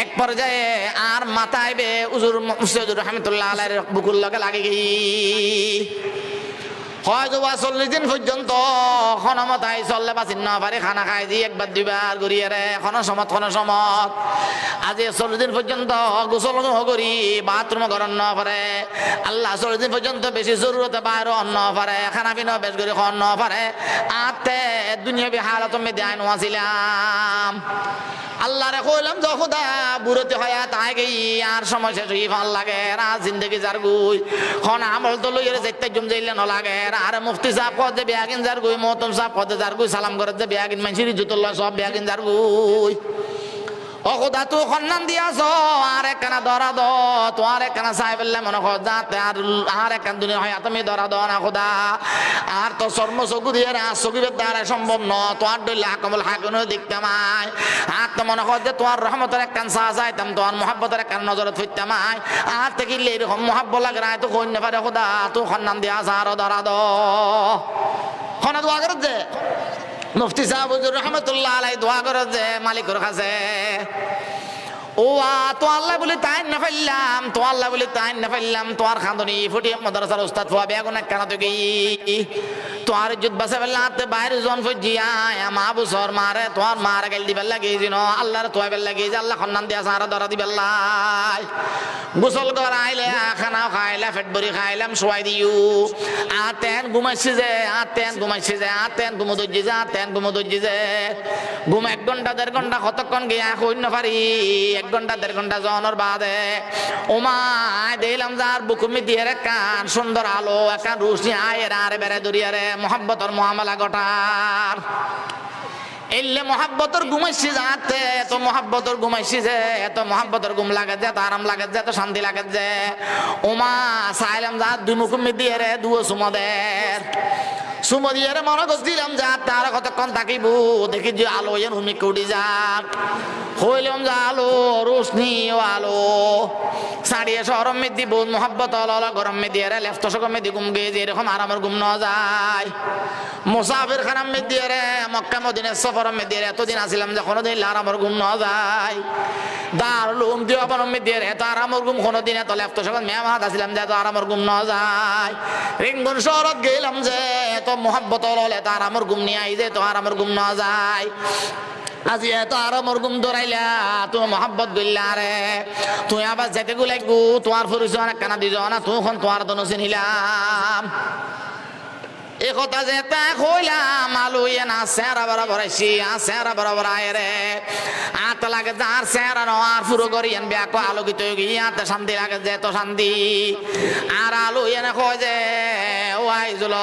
এক পর্যায়ে আর মাথায় বে উজুর মুসিদুর রহমতুল্লাহ আলাইহির বুকুল লগে লাগে গই হয় যুবা 40 দিন পর্যন্ত খনমতাই চললে বাঁচিন না পারে খানা খাই দি একবার দুইবার ঘুরিয়ে রে কোনো সমত আজি 40 দিন পর্যন্ত গোসল করি বাথরুম গরম না পারে আল্লাহ 40 দিন পর্যন্ত বেশি জরুরতে বাইরে অন্ন পারে খানা পিনা বেশ করে খাওয়ান না পারে আতে দুনিয়াবি হালত মে দেয় নোয়াছিলাম আল্লাহ রে কইলাম যে খোদা বুড়তে হয়া তাই গই আর সময় শেষ হই ভাল লাগে রাত জিন্দেগি যার গুই খন আমল তো লইরে যাইতে জম যাইলে ন লাগে আর মুফতি সাহেব কদ যে বিয়াগিন যার গুই মহতম সাহেব কদ যার গুই সালাম করে যে বিয়াগিন মানসির জুতুল্লাহ সব বিয়াগিন যার গুই ও খোদা তুই খন্নান দিয়াছ আর একখানা ধরা দ তোমার একখানা সাহেবেল্লে মনে কর যাতে আর একখান দুনিয়া হয় তুমি ধরা দ না খোদা আর তো চর্ম চকু দিয়ে চকিবের দ্বারা সম্ভব ন তোমার ডইলে হাকমল হাকুনও দেখতাম আর তো মনে কর যে তোমার রহমতের একখান চাহ চাইতাম তোমার মহাব্বতের একখান নজরত ফিরতাম আর দেখিলে এরকম মহাব্ব লাগে না তো কইন না পারে খোদা তুই খন্নান দিয়াছ আরো ধরা দ খনা দোয়া করে যে মুফতি সাহেব রহমতুল্লাহ আলাই দোয়া করে যে মালিকের কাছে ও তো আল্লাহ বলে তাই না ফেললাম তোমার খান্দনি ফুটি মাদ্রাসার উস্তাদ ফুয়া বেগুন কেন তো গই তোমার ইজ্জত বাঁচা ফেললাম হাতে বাইরে জন ফুজিয়া মা বুসর মারে তোমার মার গাল দিবেল লাগে জিন আল্লাহর তোয়া বেল লাগে যে আল্লাহ খন্নান দিয়া সারা ধরা দিবেল্লাই গোসল কর আইলে খানা খাইলা ফেট ভরি খাইলাম শোয়াই দিও আতেন ঘুমাইছি যে ঘুমো দজ্জি যে ঘুম 1 ঘন্টা 1.5 ঘন্টা কতক্ষণ গিয়া কইন না পারি 1 ঘন্টা 1.5 ঘন্টা জনের বাদে ওমা দিলাম যার বুকুমি দিয়ে রে কান সুন্দর আলো একা রুশনি আয়ের আরে বেড়ে দরিয়া রে মোহাব্বতর মুআমালা গটার এলে মহাব্বতর ঘুমাইছি যাতে এত মহাব্বতর ঘুমাইছি যে এত মহাব্বতর ঘুম লাগে যে এত আরাম লাগে যে এত শান্তি লাগে যে ওমা চাইলাম যা দুই মুখুমি দিয়ে রে দুয়ো সুমদের সুমদিয়ারে মনে করছিলাম যা তার কতক্ষণ থাকিব দেখি যে আলো এন হুমি কুড়ি যাক হইলাম যা আলো রোশনি আলো সাড়িয়ে শহরম মেদি বহুত মোহাব্বত গরম মেদি রে লেফট সকম মেদি ঘুম গিয়ে যে এরকম আরামের ঘুম না যায় মুসাফির খানাম মেদি রে মক্কা মদিনার সফর মেদি রে এতদিন আসিলাম যে কোনোদিন আরামের ঘুম না যায় দারুল দিও আবার মেদি রে এত আরামের ঘুম কোনোদিন এত লেফট সকম মেয়ামাত আসিলাম যে এত আরামের ঘুম না যায় রিঙ্গুন শহরত গেলাম যে এত মোহাব্বত হলে তার আমার ঘুম নিয়ে আই যে তো আর আমার ঘুম না যায় আজি এত আরামর ঘুম ধরাইলা তুমি মহাব্বত গইলা রে তুই আবার যেতে গুলাইগু তোমার পরিচয় অনেক কানা দিজ না তুই তোমার দন চিনিলাম এ কথা যে তা কইলাম আলু ইয়ে না সেরা বরাবর আইসি সেরা বরাবর আয় রে আত লাগে যার সেরা ন আর পুরো করি এন ব্যাক আলোকিত গিয়াতে শান্তি লাগে যে তো শান্তি আর আলু এনে কয় যে ওয়াই জল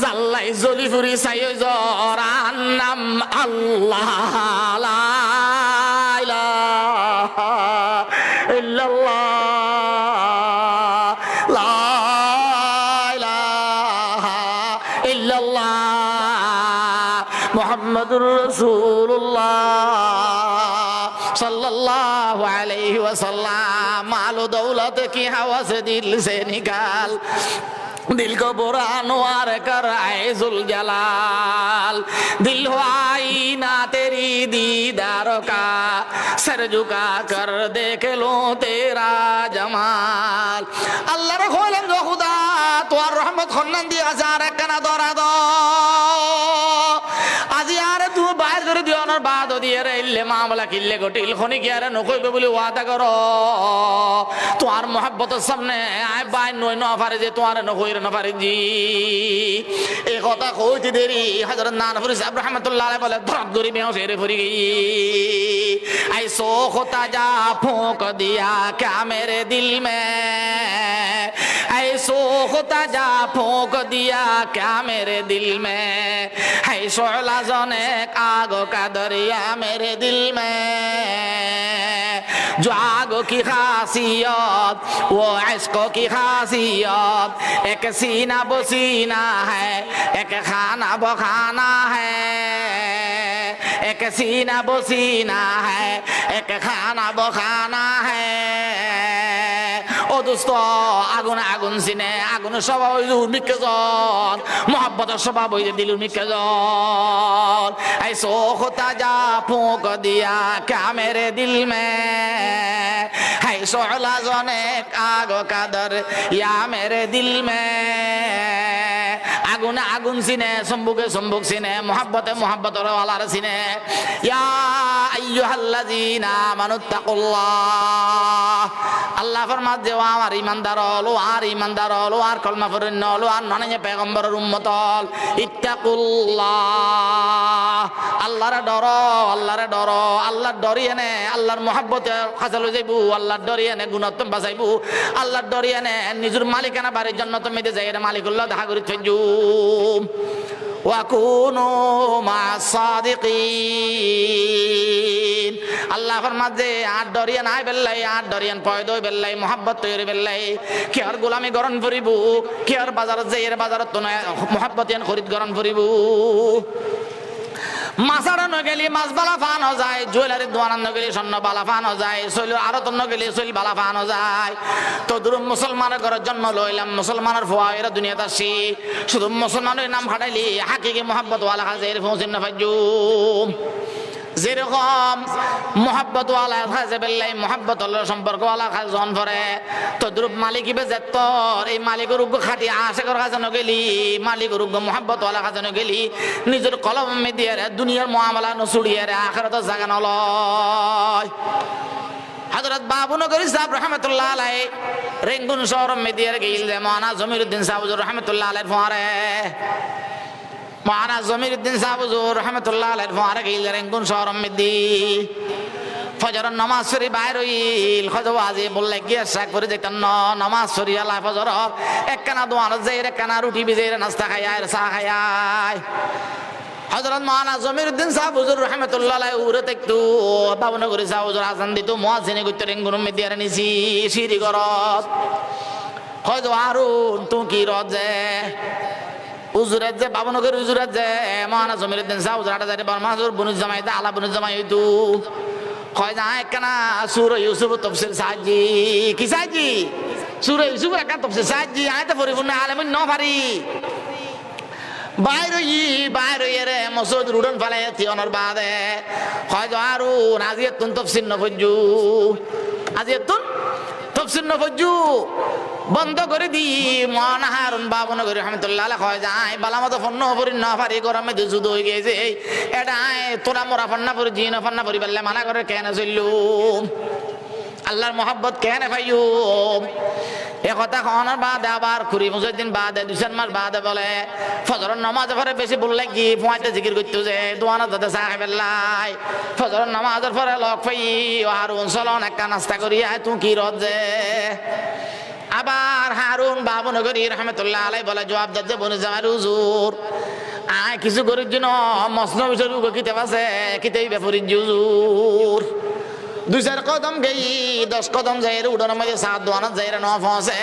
জাল্লাই জলি ফুরি চাই জরার নাম আল্লাহ লা ইলাহা ইল্লাল্লাহ মুহাম্মাদুর রাসূলুল্লাহ सल्लल्लाहु अलैहि वसल्लम मालो दौलत की हवा से दिल से निकाल दिल को बुरा नवार कर आए जुल जलाल दिल हो आईना तेरी दीदार का सर झुका कर देख लो तेरा जमाल अल्लाह रे खोलें जो खुदा तो रहमत खन्नन दिया सारे कना दौरा दो आज यार तू बाहर कर दियो ना बात हो दिए रे इल्ले मामला किल्ले को टिल खोनी किया रे नुकोई पे बोली वादा करो तुम्हार मोहब्बत सामने आए बाय नोई ना फारे जे तुम्हारे नुकोई रे ना फारे जी एक होता खोती देरी हज़रत नानफुरी साहब रहमतुल्लाह अलैह बोले धरत दूरी में उसे फुरी गई ऐसो होता जा फूंक दिया क्या मेरे दिल में ऐसो होता जा फूंक दिया क्या मेरे दिल में है शोला जोने आगो का दरिया मेरे दिल में जो आगो की खासियत वो इश्क़ों की खासियत एक सीना बो सीना है एक खाना बो खाना है एक सीना बो सीना है एक खाना बो खाना है ओ दोस्तों आगुन आगुन सीने आगुन स्वभाव जुर मिक्के जोन मोहब्बत स्वभाव हुई दिल मिक्के जोन ऐसो होता जा फूंक दिया क्या मेरे दिल में है शोला जोने आगो का दर या मेरे दिल में आगुन आगुन सीने संबुके संबुक सीने मोहब्बत मोहब्बत वाला सीने या अय्युहल्लज़ीना आमनुत्तकुल्लाह अल्लाह फरमात दे আমার ঈমানদার হলো আর ঈমানদার হলো আর কলমা পড়েন হলো আর ননে পয়গম্বরের উম্মত হল ইত্তাকুল্লাহ আল্লাহর ডরো আল্লাহর ডরিয়ে নে আল্লাহর মহব্বতে খাসালো যাইবু আল্লাহর ডরিয়ে নে গুনাহ বাঁচাইবু আল্লাহর ডরিয়ে নে নিজের মালিকানা বাড়ির জান্নাত মেদে যাইরা মালিকুল্লাহ দেখা করি ফেজু ওয়াকুনু মা'আস-সাদিকিন আল্লাহ ফরমাত যে আর ডরিয়ে নাই বেল্লাই আর ডরিয়ান পয়দো বেল্লাই মোহাব্বত তৈরি বেল্লাই কি আর গোলামি গরণ করিব কি আর বাজারত যাই এর বাজারত তো মোহাব্বতিয়ান খরিদ গরণ করিব মাছাড়া নগেলি মাছ বালা ফানো যায় জুয়েলারি দোয়ান নগেলি স্বর্ণ বালা ফানো যায় শৈল আরো তো নগেলি শৈল বালা ফানো যায় তো দূর মুসলমানের ঘরে জন্ম লইলাম মুসলমানের ফুয়া এরা দুনিয়াতে আসি শুধু মুসলমানের নাম হাঁটাইলি হাকিকি মোহাব্বত ওয়ালা হাজের পৌঁছিন না ফাইজুম যেরকম মোহাব্বত ওয়ালা খাজে বেল্লাই মোহাব্বত সম্পর্ক ওয়ালা খাজ জন পরে তো দ্রুপ মালিক ইবে যেতর এই মালিকের উগ্র খাটি আশেকর কাছে নগেলি মালিকের উগ্র মোহাব্বত ওয়ালা কাছে নগেলি নিজের কলম দিয়ে দুনিয়ার মুআমালা নছুড়িয়ে আখিরাতের জায়গা নলয় হযরত বাবুনগরী সাহেব রাহমাতুল্লাহ আলাইহি রেঙ্গুন শহর মেদিয়ার গিল যে মাওলানা জমিরউদ্দিন সাহেব রাহমাতুল্লাহ আলাইহি ফরে মাওলানা জমিরউদ্দিন সাহেব রাহমাতুল্লাহ আলাইহি ফরে গিল রেঙ্গুন শহর মেদি ফজর নামাজ পড়ি বাইর হইল খজব আজি বললে কি শাক করে যেতেন নামাজ পড়ি আলা ফজর একখানা দোয়ান যাই একখানা রুটি ভিজে নাস্তা খায় আর চা খায় হযরত মাওলানা জমিরউদ্দিন সাহেব হুজুর রাহমাতুল্লাহ আলাইহি উরতে একটু বাবুনগরী সাহেব হুজুর আজান দিত মুয়াজ্জিনে কইতে রেঙ্গুন মেদিয়ার নিছি সিঁড়ি গরত হয়তো আরুন তো কি রজে হুজুরের যে বাবুনগরী হুজুরের যে মাওলানা জমিরউদ্দিন সাহেব হুজুর আটা যাইতে বর্মা হুজুর বুনুজ জামাই দা আলা বুনুজ জামাই হইতো কয় না একখানা সূরা ইউসুফ তফসির সাজি কি সাজি সূরা ইউসুফ একটা তফসির সাজি আয়তে পরিপূর্ণ আলেমিন ন পারি বাইরে রে মসুদ রুডন ফালে তিয়নর বাদে হয়তো আরো আজিয়াতুন তফসির নফজু আজিয়াতুন তফসির নফজু বন্ধ করে দি মাওলানা হারুন বাবুনগরী রাহমাতুল্লাহ আলাইহি কয় যায় বালামত ফন্ন পরি না পারি গরমে দুজুদ হই গেছে এটা তোরা মোরা ফন্না পরি জিন ফন্না পরি বললে মানা করে কেন চললু আল্লাহর মোহাব্বত কেন ভাইও এ কথা কওয়ার বাদে আবার কুড়ি দিন বাদে 2 মাস বাদে বলে ফজরের নামাজ পড়ে বেশি বললে কি ফুয়াইতে জিকির করতে যে দোয়ানা যাতে চা খাইবেলাই ফজরের নামাজের পরে লক পাই হারুন চলন একটা নাস্তা করি আয় তুই কি রজে আবার হারুন বাবুনগরী রাহমাতুল্লাহ আলাইহি বলে জবাব দিতে বনে যাওয়ার হুজুর আয় কিছু করির জন্য মসনো বিষয় কিতাব আছে কিতাবই ব্যাপারী হুজুর 2-4 কদম গই 10 কদম যাইরে উড়ানোর মধ্যে সাত দোয়ানা যাইরে ন ফসে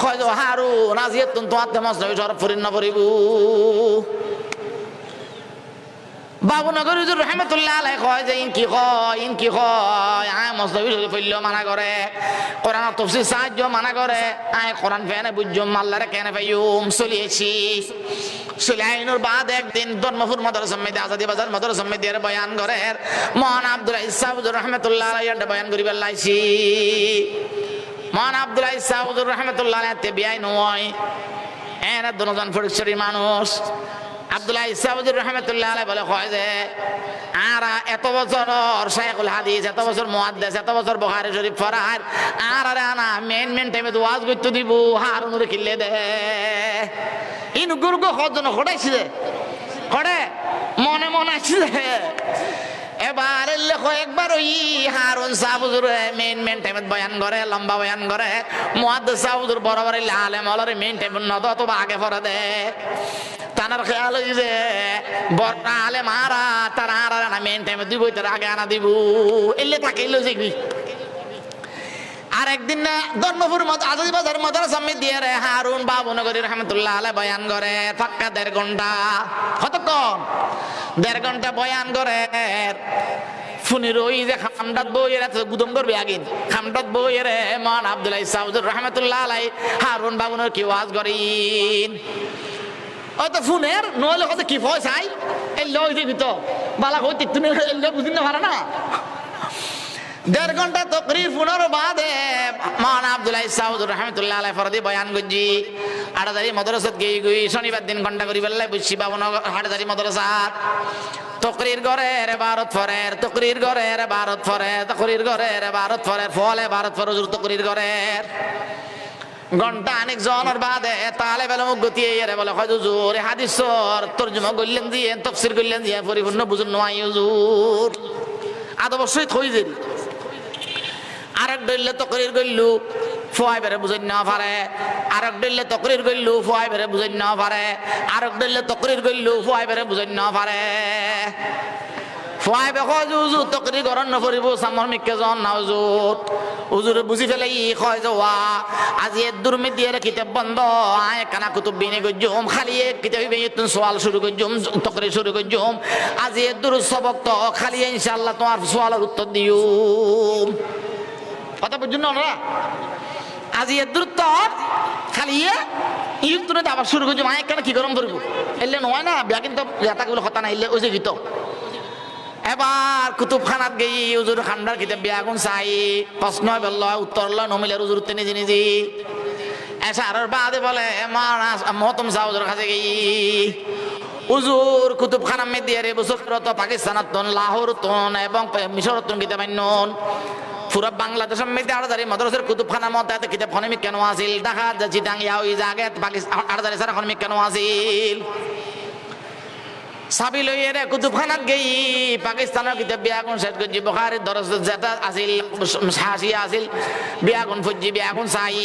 কয় যে হারুন আজিয়াতুন তোমাতে মসনবী শরফ ফুরিন না পড়িব বাবুনগর হুজুর রহমাতুল্লাহ আলাইহি কয় যে ইন কি কয় আয় মসনবী শরীফ পড়লেও মানা করে, কোরআন তাফসীর সাহায্য মানা করে, আয় কোরআন ফেনে বুঝুম আল্লাহরে কেন পাইম চলিয়েছি। সুলাইনুর বাদ একদিন ধর্মপুর মাদ্রাসা মধ্যে আজাদি বাজার মাদ্রাসা মধ্যে বয়ান করে মহান আব্দুল ইসা হুজুর রহমাতুল্লাহ আলাইহি বয়ান করি বেলাইছি। মহান আব্দুল ইসা হুজুর রহমাতুল্লাহ আলাইহি বিয়াই নয়, এরা দুজন ফরিদশরী মানুষ। আব্দুল্লাহ ইসা হুজুর রহমাতুল্লাহ আলাইহি বলে কয় যে আরা এত বছর শাইখুল হাদিস, এত বছর মুহাদ্দিস, এত বছর বুখারী শরীফ পড়ার আর আনা মেন টাইমে তো ওয়াজ করতে দিব হারুনুর কিল্লে দে ইন গুরগো হজন হড়াইছে হড়ে মনে মনে আসছে। এবার লেখো একবার ওই হারুন সাহেব হুজুর মেন টাইমে বয়ান করে, লম্বা বয়ান করে, মুহাদ্দিস সাহেব হুজুর বরাবর আলেম হলরে মেন টাইম নদ অথবা আগে পড়া দে। তার খেয়াল হইছে বড় আলেম আরা তার আনা মেন টাইমে দিব, তার আগে আনা দিব, এলে তাকে এলো দেখবি। আর একদিন না ধর্মপুর আজাদি বাজার মাদ্রাসা দিয়ে রে হারুন বাবুনগরী রহমতুল্লাহ আলাইহি বয়ান করে পাক্কা 1.5 ঘন্টা। কতক্ষণ? 1.5 ঘন্টা বয়ান করে। ফুনির ওই যে খামডাত বইয়ের গুদম করবে আগিন খামডাত বইয়ের মান আব্দুল্লাহ ইসা হুজুর রহমতুল্লাহ আলাইহি হারুন বাবুনগর কি ওয়াজ করেন ও তো ফুনের নইলে কত কি ভয় চাই এই লই দিবি তো বালা কই তুমি বুঝিন না পারে না। 1.5 ঘন্টা তকরির ফুনের বাদে মান আব্দুল্লাহ ইসা হুজুর রহমতুল্লাহ আলাইহি ফরদি বয়ান গজি আড়াদারি মাদ্রাসাত গই শনিবার দিন ঘন্টা করি বেলায় বুঝছি বাবুনগর আড়াদারি মাদ্রাসাত তকরির ঘরের ভারত ফরের তকরির ঘরের ভারত ফরে তকরির ঘরের ভারত ফরের ফলে ভারত ফর হুজুর তকরির ঘরের ঘন্টা অনেক জনের বাদে তালে বেলা মুখ গতিয়ে বলে হুজুর হাদিসর তরজমা করলেন দিয়ে তাফসীর করলেন দিয়ে পরিপূর্ণ বুঝুন নয় হুজুর আদ অবশ্যই থই দেরি আরেক দইলে তকরির গইলু ফুয়াই বেরে বুঝাই না পারে, আরেক দইলে তকরির গইলু ফুয়াই বেরে বুঝাই না পারে, আরেক দইলে তকরির গইলু ফুয়াই বেরে বুঝাই না পারে। ফুয়াই বেখ হুজুর তকরির গরন নপরিব সামর মিকে জন না হুজুর হুজুরে বুঝি ফেলে কয় যে ওয়া আজি এর দুর্মি দিয়ে কিতাব বন্ধ আয় কানা কুতুব বিনে গজুম খালি এক কিতাব তুই সওয়াল শুরু গজুম তকরির শুরু গজুম আজি এর দুর সবক তো খালি ইনশাআল্লাহ তোমার সওয়ালের উত্তর দিও। কথা বুঝুন না ওরা আজি এর দূরত্ব খালি ইউক্তনে আবার শুরু করছে মায়ের কেন কি গরম করবো এলে নয় না বিয়া কিন্তু এটাগুলো কথা না এলে ওই যে গীত। এবার কুতুবখানাত গেই হুজুর খান্ডার কিতাব বিয়াগুন চাই প্রশ্ন বলল উত্তর ল নমিলে হুজুর নিজে নিজে এসারের বাদে বলে মহতম শাহ হুজুর কাছে গেই হুজুর কুতুবখানা মে দিয়ে রে বছর তো পাকিস্তানত লাহোর তন এবং মিশর তন কিতাব আইনন পুরো বাংলাদেশের মধ্যে আড়াদারি মাদ্রাসার কুতুবখানার মধ্যে কিতাব খনিমিক কেন আসিল ঢাকা চিটাং ইয়া ওই জায়গায় পাকিস্তান আড়াদারি সারা খনিমিক কেন আসিল সাবি লইয়ে রে কুতুবখানাত গেই পাকিস্তানের কিতাব বিয়াগুন শেষ করছি বুখারীর দরস যেটা আসিল হাসিয়া আসিল বিয়াগুন ফুজি বিয়াগুন চাই।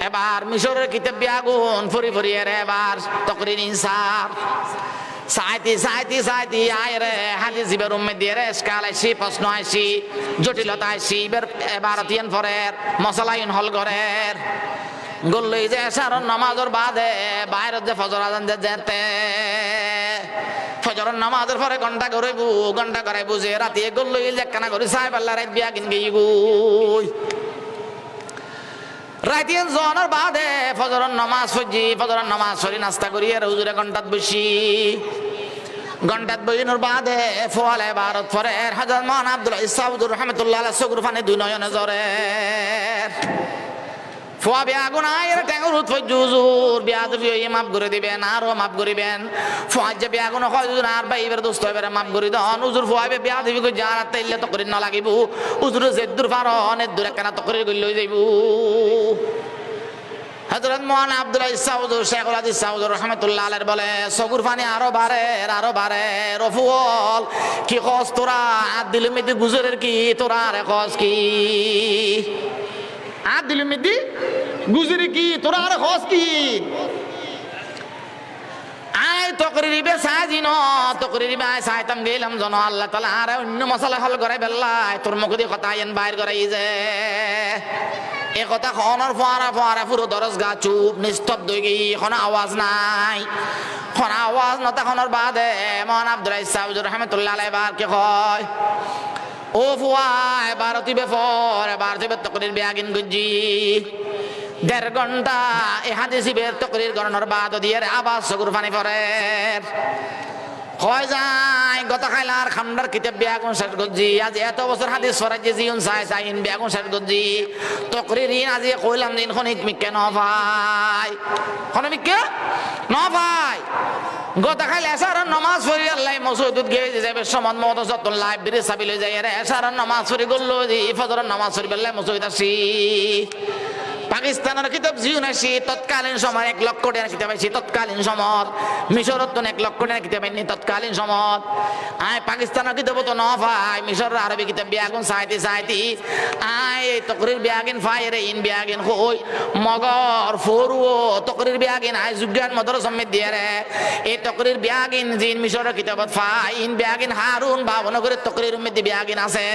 এবার মিশরের কিতাব বিয়াগুন ফুরি রে এবার তকরির ইনসাফ সাইতি আয় রে হাদিস জিবের উম্মে দিয়ে রে স্কাল আইসি প্রশ্ন আইসি জটিলতা আইসি এবার তিয়ান ফরের মশলাইন হল ঘরের গল্লই যে সারন নামাজের বাদে বাইরের যে ফজর আজান যেতে ফজরের নামাজের পরে ঘন্টা করে বুঝে রাতে গল্লই যে কানা করে সাহেব আল্লাহ রাত বিয়া কিন গই গুই রাইতিয়ান জনের বাদে ফজরের নামাজ ফজি ফজরের নামাজ সরি নাস্তা করি আর হুজুরে ঘন্টাত বসি ঘন্টাত বইনোর বাদে ফলে ভারত ফরের হযরত মাওলানা আব্দুল্লাহ ইসা হুজুর রাহমাতুল্লাহ আলাইহি সুগরফানে দুই নয়নে জরে ফুয়া বিয়া গুনায়ের ট্যাঙ্গুর উৎফজ হুজুর বিয়া তো বিয়ে মাফ করে দিবেন আরো মাফ করিবেন ফুয়া যে বিয়া গুণ হয় হুজুর আর ভাই এবার দোস্ত এবারে মাফ করি দন হুজুর ফুয়া বিয়া দিবি কই যারা তাইলে তো করি না লাগিব হুজুর যে দূর পারো অনেক দূরে কেন তো করে গইল যাইব। হযরত মাওলানা আব্দুল্লাহ ইসা হুজুর শেখুল হাদিস হুজুর রাহমাতুল্লাহ আলাইহি বলে সগুর পানি আরো বাড়ে রফুল কি খস তোরা দিল মেদি গুজরের কি তোরা রে খস কি দিল মেদি গুজরি কি তোরা রে খস কি আয় তকরিবে সাজিন তকরিবে আয় সাইতাম গেলাম জন আল্লাহ তাআলা আর অন্য মশলা হল করে বেল্লাই তোর মুখ দিয়ে কথা আইন বাইর করাই যে এ কথা খনর ফোয়ারা পুরো দরজ গা চুপ নিস্তব্ধ হয়ে গেই কোনো আওয়াজ নাই খন আওয়াজ নতাখনৰ বাদে মহান আব্দুল ইসাউজুর রহমতুল্লাহ আলাইহি বার কি কয় ও ফুয়া এবার অতিবে ফর এবার অতিবে তকরির বেয়াগিন গুজি 1.5 ঘন্টা এই হাদিসি বের তকরির গণনার বাদ দিয়ে আবার চকুর পানি পড়ে হয় যায় গত খাইলার খান্ডার কিতাব বেয়াগুন শেষ গজি আজ এত বছর হাদিস ফরাজি জিউন চাই চাই ইন বেয়াগুন শেষ গজি তকরির ইন আজি কইলাম দিন খনিক মিকে ন ভাই খনিকে ন ভাই গত খাইলে এসার নামাজ পড়ি আল্লাহ মসজিদত গিয়ে যাবে সমান মত যত লাইব্রেরি চাবি লৈ যায় এসার নামাজ পড়ি গল্লো দি ফজরের নামাজ পড়ি বেলায় মসজিদ আসি পাকিস্তানের কিতাব জিউন আসি তৎকালীন সময় 1 লক্ষ টাকার কিতাব আসি তৎকালীন সময় মিশরত 1 লক্ষ টাকার কিতাব আনি তৎকালীন সময় আয় পাকিস্তানের কিতাব তো ন ভাই মিশর আরবি কিতাব বেয়াগুন চাইতে চাইতে আয় তকরির বেয়াগিন ফাইরে ইন বেয়াগিন কই মগর ফরুও তকরির বেয়াগিন আয় যুগান মাদ্রাসা মে দিয়ে রে এই তকরির বেয়াগিন জিন মিশরের কিতাবত ফাই ইন বেয়াগিন হারুন বাবনগরের তকরির মধ্যে বেয়াগিন আছে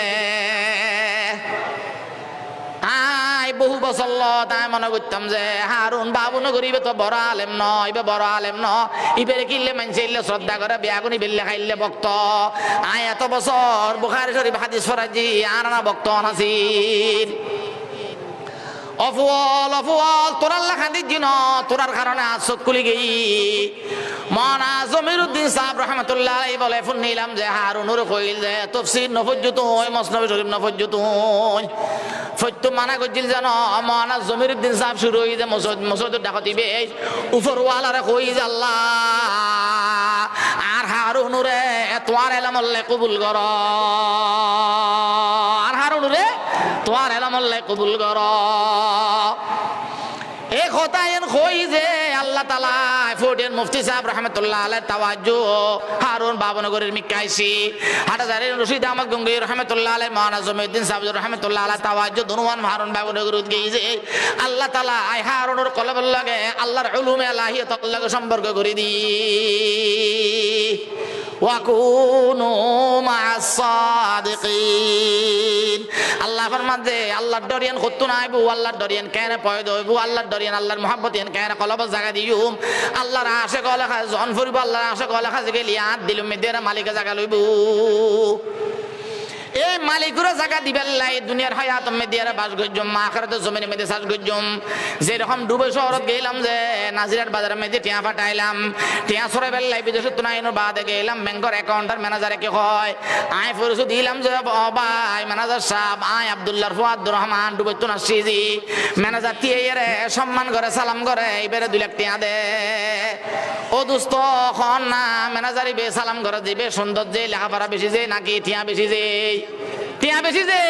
আই বহু বছর তাই মনে করতাম যে হারুন বাবু নগরীবে তো বড় আলেম ন ইবে বড় আলেম ন ইবেরে কিনলে মানছে ইলে শ্রদ্ধা করে বেয়াগুনি বিললে খাইলে ভক্ত আয় এত বছর বুখারী শরীফ হাদিস ফরাজি আনানা ভক্ত নাসির অফওয়াল অফওয়াল তোরার লেখা দিচ্ছি ন তোরার কারণে আজ চোখ খুলি গেই মনা জমিরুদ্দিন সাহেব রহমতুল্লাহ বলে ফোন নিলাম যে হারুনুর কইল যে তফসির নফজ্জুত হই মসনবী শরীফ নফজ্জুত হই ফত্যু মানা করছিল জানো মনা জমিরুদ্দিন সাহেব শুরু হই যে মসজিদ ডাকতিবে উপরওয়ালারে কই যে আল্লাহ আর হারুনুরে তোমার এলামল্লে কবুল কর আর হারুনুরে তোমার এলামল্লে কবুল কর এই কথা এন কই যে আল্লাহ তাআলা ফোর্টের মুফতি সাহেব রাহমাতুল্লাহ আলাইহি তাওয়াজ্জু হারুন বাবনগরের মিকাইছি হাটাজারের রশিদ আহমদ গঙ্গোহী রাহমাতুল্লাহ আলাইহি মাওলানা জমিউদ্দিন সাহেব রাহমাতুল্লাহ আলাইহি তাওয়াজ্জু দুনওয়ান হারুন বাবনগর গিয়েছে আল্লাহ তাআলা আই হারুনের কলবের লাগে আল্লাহর উলুমে ইলাহিয়াত লাগে সম্পর্ক করে দি ওয়াকুনু মা'আস সাদিকিন আল্লাহ ফরমান যে আল্লাহর ডরিয়ান কত নাইবু আল্লাহর ডরিয়ান কেন পয়দা হইবু আল্লাহর ডরিয়ান আল্লাহর মহব্বতেন কেন কলব জায়গা দিউম আল্লাহর আশিক ওলা খা জন ফরিব আল্লাহর আশিক ওলা খা গেলি আত দিলুম মেদের মালিক জায়গা লইবু এই মালিকুরা জায়গা দিবেন লাই দুনিয়ার হায়াত মেদিয়ারে বাস গজ্জম আখিরাতের জমিনে মেদে সাজ গজ্জম যে রকম দুবাই শহরত গেলাম যে নাজিরার বাজারে মেদে টিয়া ফাটাইলাম টিয়া সরে বেল্লাই বিদেশে তুনাইনো বাদে গেলাম ব্যাংকের অ্যাকাউন্টার ম্যানেজারে কি হয় আই ফরসু দিলাম যে ভাই ম্যানেজার সাহেব আই আব্দুল্লাহ ফুয়াদুর রহমান দুবাই তো নাসিজি ম্যানেজার টিয়ারে সম্মান করে সালাম করে এবারে 2 লাখ টিয়া দে ও দোস্ত খন না ম্যানেজারই বে সালাম করে দিবে সুন্দর যে লেখাপড়া বেশি যে নাকি টিয়া বেশি যে টিয়া বেশি যে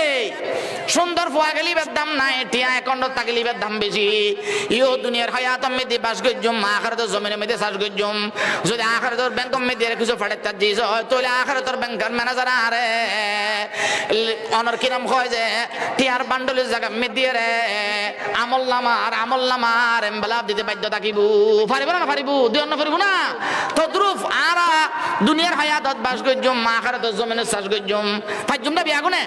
সুন্দর ফুয়া গেলিবের দাম নাই টিয়া অ্যাকাউন্টত তাগলিবের দাম বেশি ইও দুনিয়ার হায়াত মেদি বাস গজ্জম আখিরাতের জমিনে মেদি সাজ গজ্জম যদি আখিরাতের ব্যাংক মেদি কিছু ফাড়ে তার দিছ তাহলে আখিরাতের ব্যাংকের ম্যানেজার আরে অনর কিরাম কয় যে টিয়ার বান্ডলের জায়গা মেদি রে আমল নামার এমবেলাপ দিতে বাধ্য থাকিব পারিব না পারিব দিও না পারিব না তদ্রুপ আরা দুনিয়ার হায়াতত বাস গজ্জম আখিরাতের জমিনে সাজ গজ্জম ফাজুম না বিয়াগুনে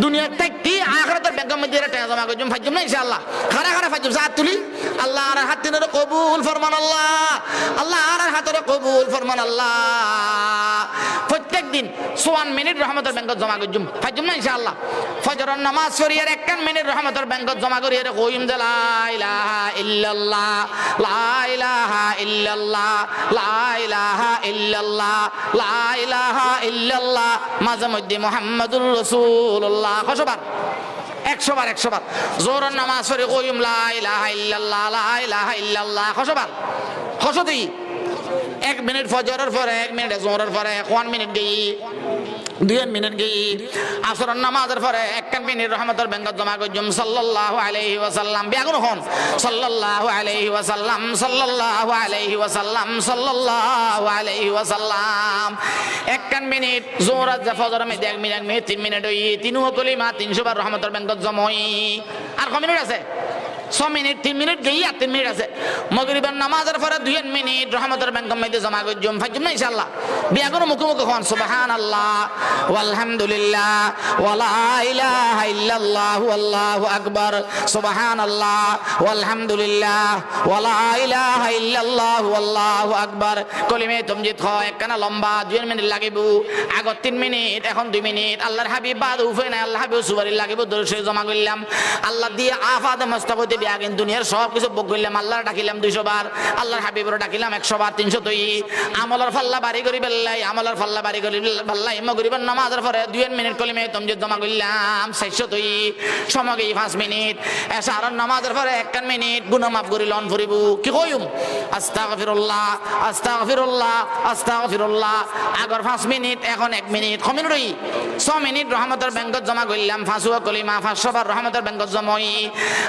দুনিয়ার থাকতি আখিরাতের ব্যাংকের মধ্যে টাকা জমা করজুম ফাজুম না ইনশাআল্লাহ খারা খারা ফাজুম সাত তুলি আল্লাহ আর হাত তিনের কবুল ফরমান আল্লাহ আর হাতের কবুল ফরমান আল্লাহ প্রত্যেক দিন 1 মিনিট রহমতের ব্যাংকত জমা করজুম ফাজুম না ইনশাআল্লাহ ফজরের নামাজ পড়িয়ে 1 মিনিট রহমতের ব্যাংকত জমা করিয়ে কইম যে লা ইলাহা ইল্লাল্লাহ লা ইলাহা ইল্লাল্লাহ লা ইলাহা ইল্লাল্লাহ লা ইলাহা ইল্লাল্লাহ মাঝে মধ্যে মুহাম্মাদুর রাসূলুল্লাহ কতবার 100 বার জোহরের নামাজ পড়ে কইম লা ইলাহা ইল্লাল্লাহ লা ইলাহা ইল্লাল্লাহ কতবার কতই 1 মিনিট ফজরের পরে 1 মিনিট জোহরের পরে 1 মিনিট গই 2 মিনিট গই আসরের নামাজের পরে 1 মিনিট রহমতের ব্যাংকত জমা করজুম সাল্লাল্লাহু আলাইহি ওয়াসাল্লাম বিয়াগুন হন সাল্লাল্লাহু আলাইহি ওয়াসাল্লাম সাল্লাল্লাহু আলাইহি ওয়াসাল্লাম সাল্লাল্লাহু আলাইহি ওয়াসাল্লাম 1 মিনিট জোহর ফজর মে 1 মিনিট 3 মিনিট হই তিনও কলিমা 300 বার রহমতের ব্যাংকত জমই আর কয় মিনিট আছে 6 মিনিট 3 মিনিট গিয়া 3 মিনিট আছে মাগরিবের নামাজের পরে 2 মিনিট রহমতের ব্যাংকের মধ্যে জমা করজুম ফাজুম না ইনশাআল্লাহ বিয়া করে মুখে হন সুবহানাল্লাহ ওয়ালহামদুলিল্লাহ ওয়ালা ইলাহা ইল্লাল্লাহু আল্লাহু আকবার সুবহানাল্লাহ ওয়ালহামদুলিল্লাহ ওয়ালা ইলাহা ইল্লাল্লাহু আল্লাহু আকবার কলিমে তামজিদ হয় একখানা লম্বা 2 মিনিট লাগিব আগত 3 মিনিট এখন 2 মিনিট আল্লাহর হাবিব বাদ উফে না আল্লাহ হাবিব সুবহানাল্লাহ লাগিব দরুদ জমা করলাম আল্লাহ দিয়ে আফাদ মুস্তাফাতে বিয়া কিন্তু দুনিয়ার সব কিছু বক করলাম আল্লাহর ডাকিলাম 200 বার আল্লাহর হাবিবের ডাকিলাম 100 বার 300 তৈ আমলের ফাল্লা বাড়ি করি বেল্লাই আমলের ফাল্লা বাড়ি করি বেল্লাই মাগরিবের নামাজের পরে 2 মিনিট কলিমে তামজিদ জমা করলাম 400 তৈ সমগই 5 মিনিট এশারের নামাজের পরে 1 মিনিট গুনাহ মাফ করি লন ফুরিব কি কইম আস্তাগফিরুল্লাহ আস্তাগফিরুল্লাহ আস্তাগফিরুল্লাহ আগর 5 মিনিট এখন 1 মিনিট কমিন রই 6 মিনিট রহমতের ব্যাংকত জমা করলাম 5 ওয়াক্ত কলিমা 500 বার রহমতের ব্যাংকত জমাই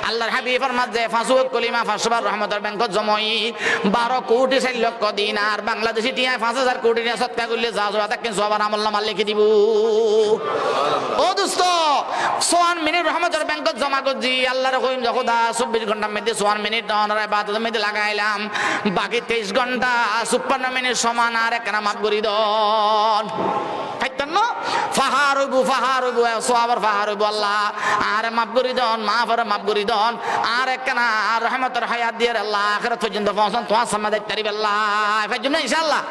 আল্লাহর হাবিব ফরমাত যে 5 ওয়াক্ত কলিমা 500 বার রহমতের ব্যাংকত জমাই 12 কোটি 4 লক্ষ দিনার বাংলাদেশি টিয়া 5000 কোটি টাকা সৎকা করলে যা যা তাকে সবার আমলনামা লিখে দিব ও দোস্ত 1 মিনিট রহমতের ব্যাংকত জমা করজি আল্লাহর কইম খোদা 24 ঘন্টার মধ্যে 1 মিনিট দনরে ইবাদতের মধ্যে লাগাইলাম বাকি 23 ঘন্টা 56 মিনিট সমান আর একনা মাফ করি দন খাইতেন না ফাহারুবু সওয়াবার ফাহারুবু আল্লাহ আর মাফ করি দন মাফ করি দন আর একনা রহমতের হায়াত দিয়ে আল্লাহ আখিরাত পর্যন্ত পৌঁছান তোমার সামনে দায়িত্ব দিবেন আল্লাহ ফাজুম না ইনশাআল্লাহ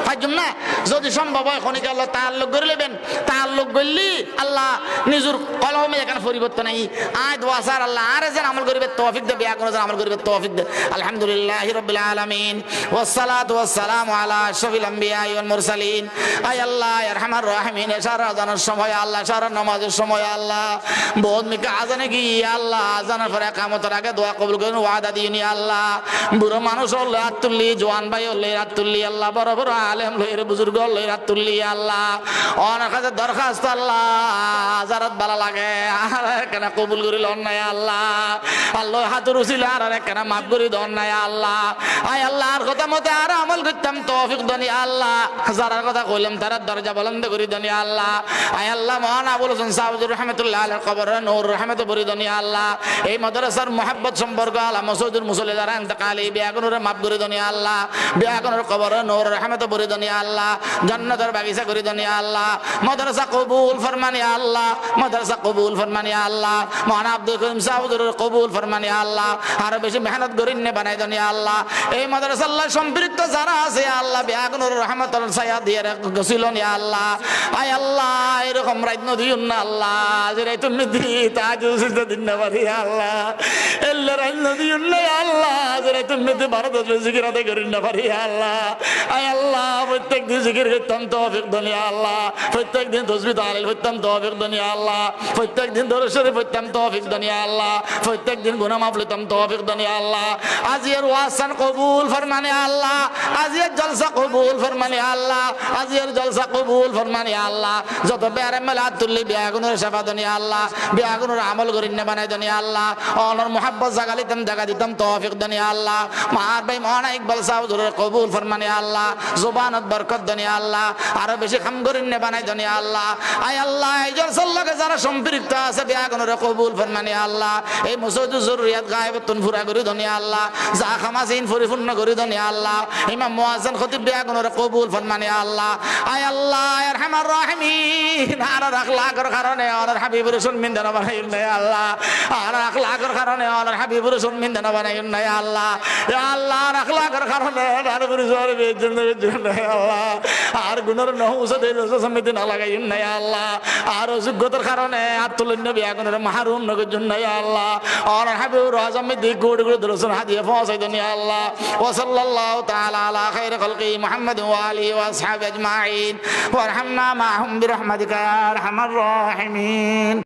ফাজুম না যদি সম্ভব হয় খনিকে আল্লাহ তাআল্লুক করে নেবেন তাআল্লুক করলি আল্লাহ নিজের কলমে এখানে পরিবর্তন নাই আয় দোয়া স্যার আল্লাহ আর যেন আমল করিবে তৌফিক দে বিয়া করে যেন আমল করিবে তৌফিক দে আলহামদুলিল্লাহি রাব্বিল আলামিন ওয়াসসালাতু ওয়াসসালামু আলা আশরাফিল আমবিয়া ওয়াল মুরসালিন আয় আল্লাহ আরহামার রাহিমিন সারা আজানের সময় আল্লাহ সারা নামাজের সময় আল্লাহ বহুত মিকা আজানে কি আল্লাহ আজানের পরে কিয়ামতের আগে দোয়া কবুল করেন ওয়াদা দিওনি আল্লাহ বুড়ো মানুষ হলে হাত তুললি জওয়ান ভাই হলে হাত তুললি আল্লাহ বড় বড় আলেম লইরে বুজুর্গ হলে হাত তুললি আল্লাহ অনেক কাছে দরখাস্ত আল্লাহ জারাত ভালো লাগে আর কেন কবুল করিল নাই আল্লাহ আল্লাহ হাতুর উসিলা আর কেন মাফ করি দন নাই আল্লাহ আয় আল্লাহর কথা মতে আর আমল করতাম তৌফিক দনি আল্লাহ যারার কথা কইলাম তার দরজা বলন্দ করি দনি আল্লাহ আয় আল্লাহ মহান আবুল হোসেন সাউদুর রহমাতুল্লাহ আলাইহির কবরে নূর রহমত ভরি দনি আল্লাহ এই মাদ্রাসার মুহাব্বত সম্পর্ক আল্লাহ মাসউদুল মুসল্লি যারা ইন্তেকালি বিয়াগুনুর মাফ করি দনি আল্লাহ বিয়াগুনুর কবরে নূর রহমত ভরি দনি আল্লাহ জান্নাতের বাগিচা করি দনি আল্লাহ মাদ্রাসা কবুল ফরমানি আল্লাহ মাদ্রাসা কবুল ফরমানি আল্লাহ মহান আব্দুল করিম সাউদুর কবুল ফরমানি আল্লাহ আর বেশি মেহনত করি নে বানাই দনি আল্লাহ এই মাদ্রাসা আল্লাহ সম্পৃক্ত যারা আছে আল্লাহ বিয়াগুনুর রহমতুল সায়া দিয়ে গছিল নি আল্লাহ আয় আল্লাহ এরকম রাত নদী না আল্লাহ যে রাত নদী তাজ দিন না পারি আল্লাহ এল্লা রাত নদী না আল্লাহ যে রাত নদী ভারত জিকির আদায় করি না পারি আল্লাহ আয় আল্লাহ প্রত্যেক দিন জিকির করতাম তৌফিক দনি আল্লাহ প্রত্যেক দিন তাসবিহ তাহলিল করতাম তৌফিক দনি আল্লাহ প্রত্যেক দিন দরুদ শরীফ পড়তাম তৌফিক দনি আল্লাহ প্রত্যেক দিন গুনাহ মাফ লইতাম তৌফিক দনি আল্লাহ আজির ওয়াসান কবুল ফরমানে আল্লাহ আজির জলসা কবুল ফরমানে আল্লাহ আজির জলসা কবুল ফরমানে আল্লাহ যত বেয়ারে মেলাত তুললি বিয়াগুনের সেবা দনি আল্লাহ বিয়াগুনের আমল করিন না বানাই দনি আল্লাহ অনর মুহাব্বত জাগালিতাম জাগা দিতাম তৌফিক দনি আল্লাহ মার ভাই মাওলানা ইকবাল সাউদুর কবুল ফরমানে আল্লাহ জুবানত বরকত দনি আল্লাহ আরো বেশি কাম করিন না বানাই দনি আল্লাহ আয় আল্লাহ এই জলসাল্লাহকে যারা সম্পৃক্ত আছে বিয়াগুনের কবুল ফরমানে আল্লাহ এই মুসাদু জরুরিয়াত গায়বাতুন ফুরা করি দনি আল্লাহ যা খামাসিন পরিপূর্ণ করি দনি আল্লাহ ইমাম মুয়াজ্জিন খতিব বিয়াগুনের কবুল ফরমানে আল্লাহ আয় আল্লাহ আরহামার রাহিমিন আর আখলাকের কারণে আর হাবিবুর সুন্নিন দানা বানাইন না আল্লাহ আর আখলাকের কারণে আর হাবিবুর সুন্নিন দানা বানাইন না আল্লাহ ইয়া আল্লাহ আর আখলাকের কারণে আর পরিজোর বেজন্য আল্লাহ আর গুনার নহুসা দেই সমিতি না লাগাইন না আল্লাহ আর যোগ্যতার কারণে আর তুলন নবী আগুনের মাহরুম নগর জন্য আল্লাহ আর হাবিবুর আজম দি গুড গুড দরসন হাদিয়া পৌঁছাই দেন আল্লাহ ওয়া সাল্লাল্লাহু তাআলা আলা খাইর খালকি মুহাম্মদ ওয়া আলিহি ওয়া আসহাবিহি আজমাইন ওয়ারহামনা মাহুম বিরহমাতিকা ইয়া আরহামার রাহিমিন।